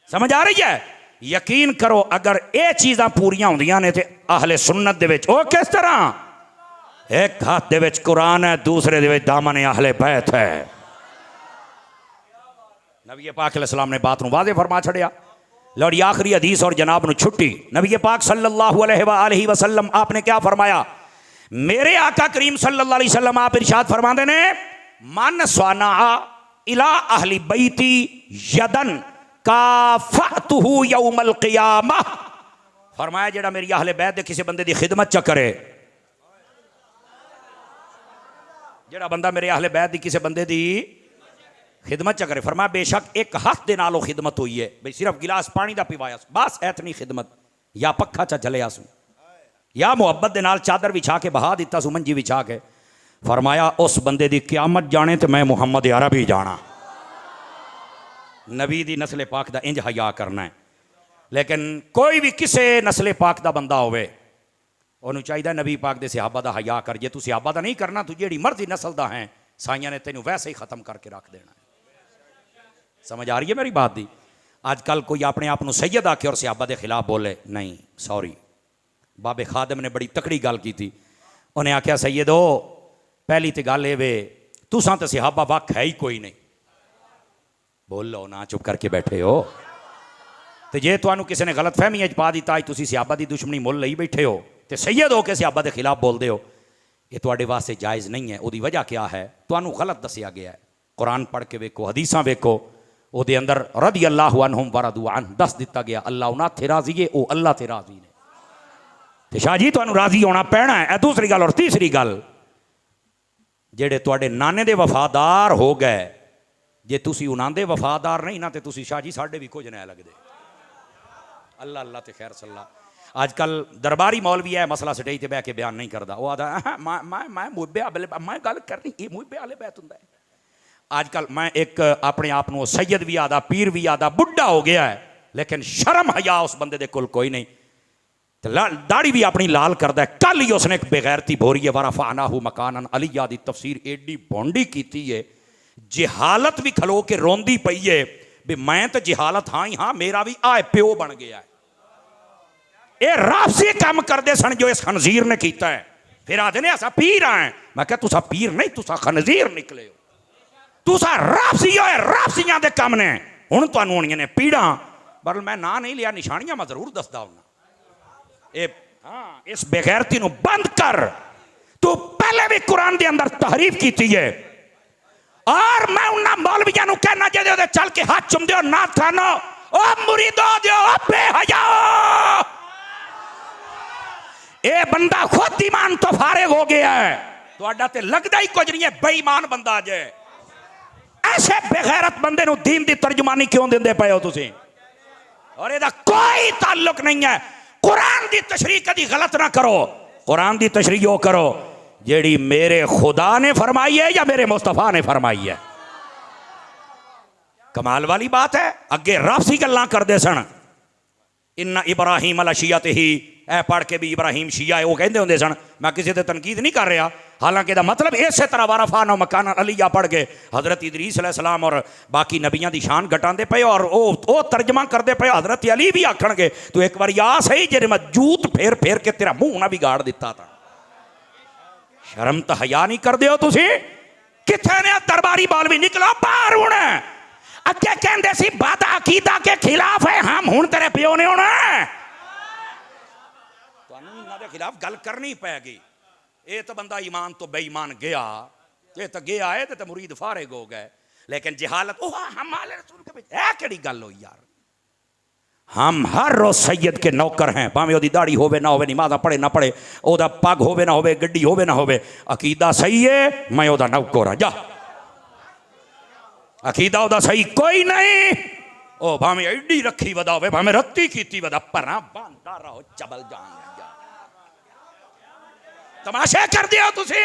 समझ आ रही है? यकीन करो अगर ये चीज़ां पूरियां होंदियां ने ते अहले सुन्नत दे विच ओ किस तरह, एक हाथ दे विच कुरान है, दूसरे दे विच दामन अहले बैत है। नबी पाक अलैहिस्सलाम ने बात नूं वाज़े फरमा छड़िया। लड़ी आखिरी हदीस और जनाब नूं छुट्टी। नबी पाक सल्लल्लाहु अलैहि वसल्लम आपने क्या फरमाया? मेरे आका करीम सल्लल्लाहु अलैहि वसल्लम आप इरशाद फरमाते ने, मन स्वाना इला अहली बैती यदन काफतहु यौमल क़ियामह। फरमाया जेड़ा मेरी अहले बैत दे किसी बंदे दी खिदमत च करे, जेड़ा बंदा मेरे अहले बैत दी किसी बंदे दी खिदमत च करे, फरमाया बेशक एक हाथ दे नालों खिदमत हुई है, भाई सिर्फ गिलास पानी दा पिवाया बस, इतनी खिदमत, या पक्खा च झलिया सू, या मुहब्बत दे नाल चादर विछा के बहा दिता सू, मंजी विछा के। फरमाया उस बंदे दी क़यामत जाने तो मैं मुहम्मद अरबी जाना। नबी दी नस्ले पाक दा इंज हया करना है। लेकिन कोई भी किसी नस्ले पाक दा बंदा होवे, उन्होंने चाहिए नबी पाक दे सहाबा दा हया कर। जे तू सहाबा दा नहीं करना, तू जेड़ी मर्जी नस्ल दा है, साइयां ने तेनू वैसे ही खत्म करके रख देना है। समझ आ रही है मेरी बात दी? अजकल कोई अपने आप को सैयद आके और सहाबा के खिलाफ बोले, नहीं सॉरी। बाबे खादम ने बड़ी तकड़ी गल की थी, उन्हें आख्या सैयदो पहली तो गल ये वे तुसां तो सहाबा वक है ही कोई नहीं। बोलो ना, चुप करके बैठे हो। तो जे तुहानू किसी ने गलत फहमी पा दिता अज तुसीं सहाबा की दुश्मनी मुल लई बैठे हो, तो सैयद हो के सहाबा के खिलाफ बोलते हो, ये तुहाडे वास्ते जायज़ नहीं है। उसकी वजह क्या है? तुहानू गलत दसिया गया है। कुरान पढ़ के वेखो, हदीसां वेखो, ਉਹਦੇ अंदर रदी अल्लाह अनहुम वरदू अन दस दिता गया, अल्लाह उन्हां ते राजी है, वो अल्लाह ते राजी ने। तो शाह जी तुहानू राजी होना पैना है। दूसरी गल और तीसरी गल, जेड़े तुहाडे नाने दे वफादार हो गए, जे तुसी उन्हां दे वफादार नहीं ना, तो तुसी शाह जी साढ़े भी कुछ नहीं लगते। अल्लाह अल्लाह ते खैर सल्ला। अजकल दरबारी मौलवी है, मसला स्टेज ते बह के बयान नहीं करता, वो आता मैं मुहब्बे आले, मैं गल करनी ये मुहब्बे आले बैत हुंदा है। आजकल मैं एक अपने आप को सैयद भी आदा, पीर भी आदा, बुढ़ा हो गया है, लेकिन शर्म हया उस बंदे दे कोल कोई नहीं। तो दाढ़ी भी अपनी लाल करता है। कल ही उसने एक बेगैरती बोरी वरफअनाहु मकानन अलिय्या दी तफसीर एडी बोंडी की है, जिहालत भी खलो के रोंदी पई है भी मैं तो जिहालत हाँ ही हाँ, मेरा भी आए प्यो बन गया है। ये राफसी काम करते सन जो इस खनजीर ने किया है। फिर आते ने असा पीर आए, मैं क्या तुसा पीर नहीं, तुसा खनजीर निकले हो, तुसा राफसी हो। राफसियां दे काम ने हुण तुहानू होणियां ने पीड़ा। पर मैं ना नहीं लिया, निशानियां मैं जरूर दसदा हूं। हाँ, इस बेगैरती नू बंद कर। तू पहले भी कुरान दे अंदर तहरीफ की है, और मैं उन्होंने मौलविया कहना चाहिए चल के हाथ चुम दो ना थानो ओ मुरीदो दो बेहयाओ। ये बंदा खुद ईमान तो फारिग हो गया है, तो ते लगता ही कुछ नहीं है, बेईमान बंदा जे। ऐसे बेगैरत बंदे नूं दीन दी तर्जुमानी क्यों देंदे पे हो तुसीं? और इसका कोई ताल्लुक नहीं है। कुरान की तशरीह कभी गलत ना करो। कुरान की तशरीह वो करो जेड़ी मेरे खुदा ने फरमाई है या मेरे मुस्तफा ने फरमाई है। कमाल वाली बात है। अगे राफसी गल्लां करदे सन, इन्ना इब्राहिम अला शियत ही, ऐ पढ़ के भी इब्राहिम शिया है वो कहते होंगे सन। मैं किसी से तनकीद नहीं कर रहा, हालांकि मतलब इस तरह वारफान मकान अलिया पढ़ के हजरत इदरीस अलैहिस्सलाम और बाकी नबियां की शान घटाते पे और वो तर्जमा करते पे। हजरत अली भी आखणगे तू एक बार आ सही जे मैं जूत फेर फेर के तेरा मुंह ना बिगाड़ दिता था। शर्म तो हया नहीं करते हो तुसी? किथे ने दरबारी मौलवी निकला बाहर हुण। अगे कहंदे सी बात अकीदा के खिलाफ है, हम हुण तेरे प्यो ने होना के खिलाफ गल करनी पैगी। ये तो बंदा ईमान तो बेईमान गया, ये तो गया है तो मुरीद फारिग हो गए। लेकिन जहालत हम आले रसूल के केड़ी गल हो यार। हम हर रोज सैयद के नौकर हैं, भावें ओदी दाढ़ी होवे ना होवे, नमाज़ पढ़े ना पढ़े, ओदा पग होवे ना होवे, गड्डी होवे ना होवे, अकीदा सही है मैं ओदा नौकर हां। जा अकीदा ओदा सही कोई नहीं, ओ भावें एडी रखी वदा होवे, भावें रत्ती कीती वदा, परा बांधा रहो चबल जान। तमाशे कर दिया तुसी।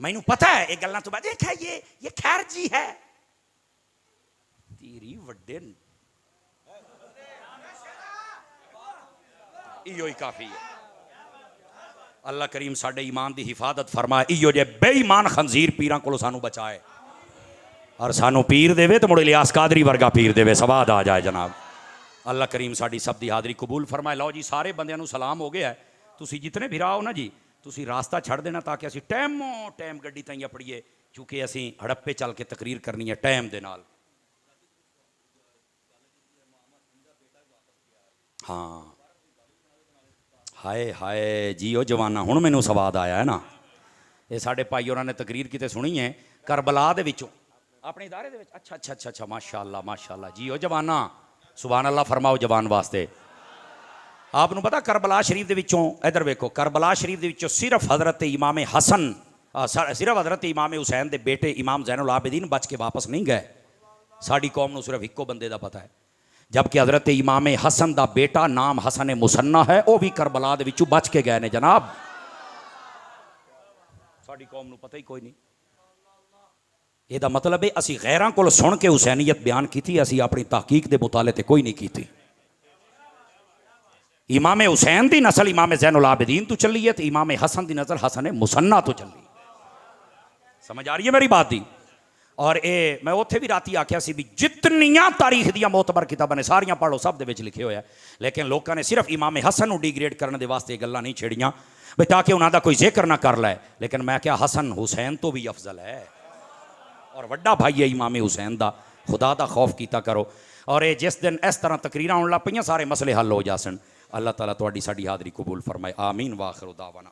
मैनू पता है ये गल्लां तो बाद देखा ये खैर जी है तेरी वड्डे इयो ही काफी है। अल्लाह करीम साडे ईमान की हिफाजत फरमाए, इयो जे बेईमान खंजीर पीरां कोलों सानू बचाए और सानू पीर देवे तो मुड़ इलियास कादरी वर्गा पीर देवे, सवाद आ जाए जनाब। अल्लाह करीम साडी सब दी हाज़री कबूल फरमाए। लो जी सारे बंदियां नू सलाम हो गया है। तुसी जितने भी राहो ना जी तुसी रास्ता छड़ देना ताकि असी टाइमों टाइम गड्डी ताईं अपड़िए, क्योंकि असी हड़प्पे चल के तकरीर करनी है टाइम दे नाल। हाँ हाय हाय जी ओ जवाना हुण मैनू सवाद आया है ना। ये साडे भाई होरां ने तकरीर किते सुनी है करबला दे विचों अपने इदारे दे विच। अच्छा अच्छा अच्छा अच्छा माशाअल्लाह माशाअल्लाह जी ओ जवाना सुभान अल्लाह फरमाओ जवान वास्ते। आपनू पता करबला शरीफ दे विचों इधर वेखो, करबला शरीफ दे विचों सिर्फ हज़रत इमाम हसन सिर्फ हज़रत इमाम हुसैन दे बेटे इमाम ज़ैनुल आबिदीन बच के वापस नहीं गए। साडी कौम नू सिर्फ इक्को बंदे दा पता है, जबकि हज़रत इमाम हसन दा बेटा नाम हसन मुसन्ना है, वह भी करबला दे विचों बच के गए ने जनाब। साडी कौम नू पता ही कोई नहीं। ਇਹਦਾ मतलब है असी गैरां कोल सुन के हुसैनीयत बयान की, असी अपनी तहकीक के मुताले ते कोई नहीं की। इमाम हुसैन की नस्ल इमाम ज़ैनुल आबिदीन तो चली है, तो इमाम हसन की नस्ल हसन मुसन्ना तो चली। समझ आ रही है मेरी बात दी? और ये मैं उत्थे भी राती आख्या सी भी जितनियां तारीख दियां मोतबर किताबां ने सारियां पढ़ो, सब दे विच लिखे होया, लेकिन लोगों ने सिर्फ इमाम हसन को डिग्रेड करने के वास्ते गल्लां नहीं छेड़ियां भी ताकि उन्होंने कोई जिक्र ना कर लै। लेकिन मैं क्या हसन हुसैन तो भी अफजल है और वड्डा भाई है इमाम हुसैन दा। खुदा दा खौफ कीता करो। और ये जिस दिन इस तरह तकरीरां होण लग पईयां सारे मसले हल हो जासन। अल्लाह ताला तुहाडी साडी हाज़री कबूल फरमाए। आमीन। वाखिर दावाना।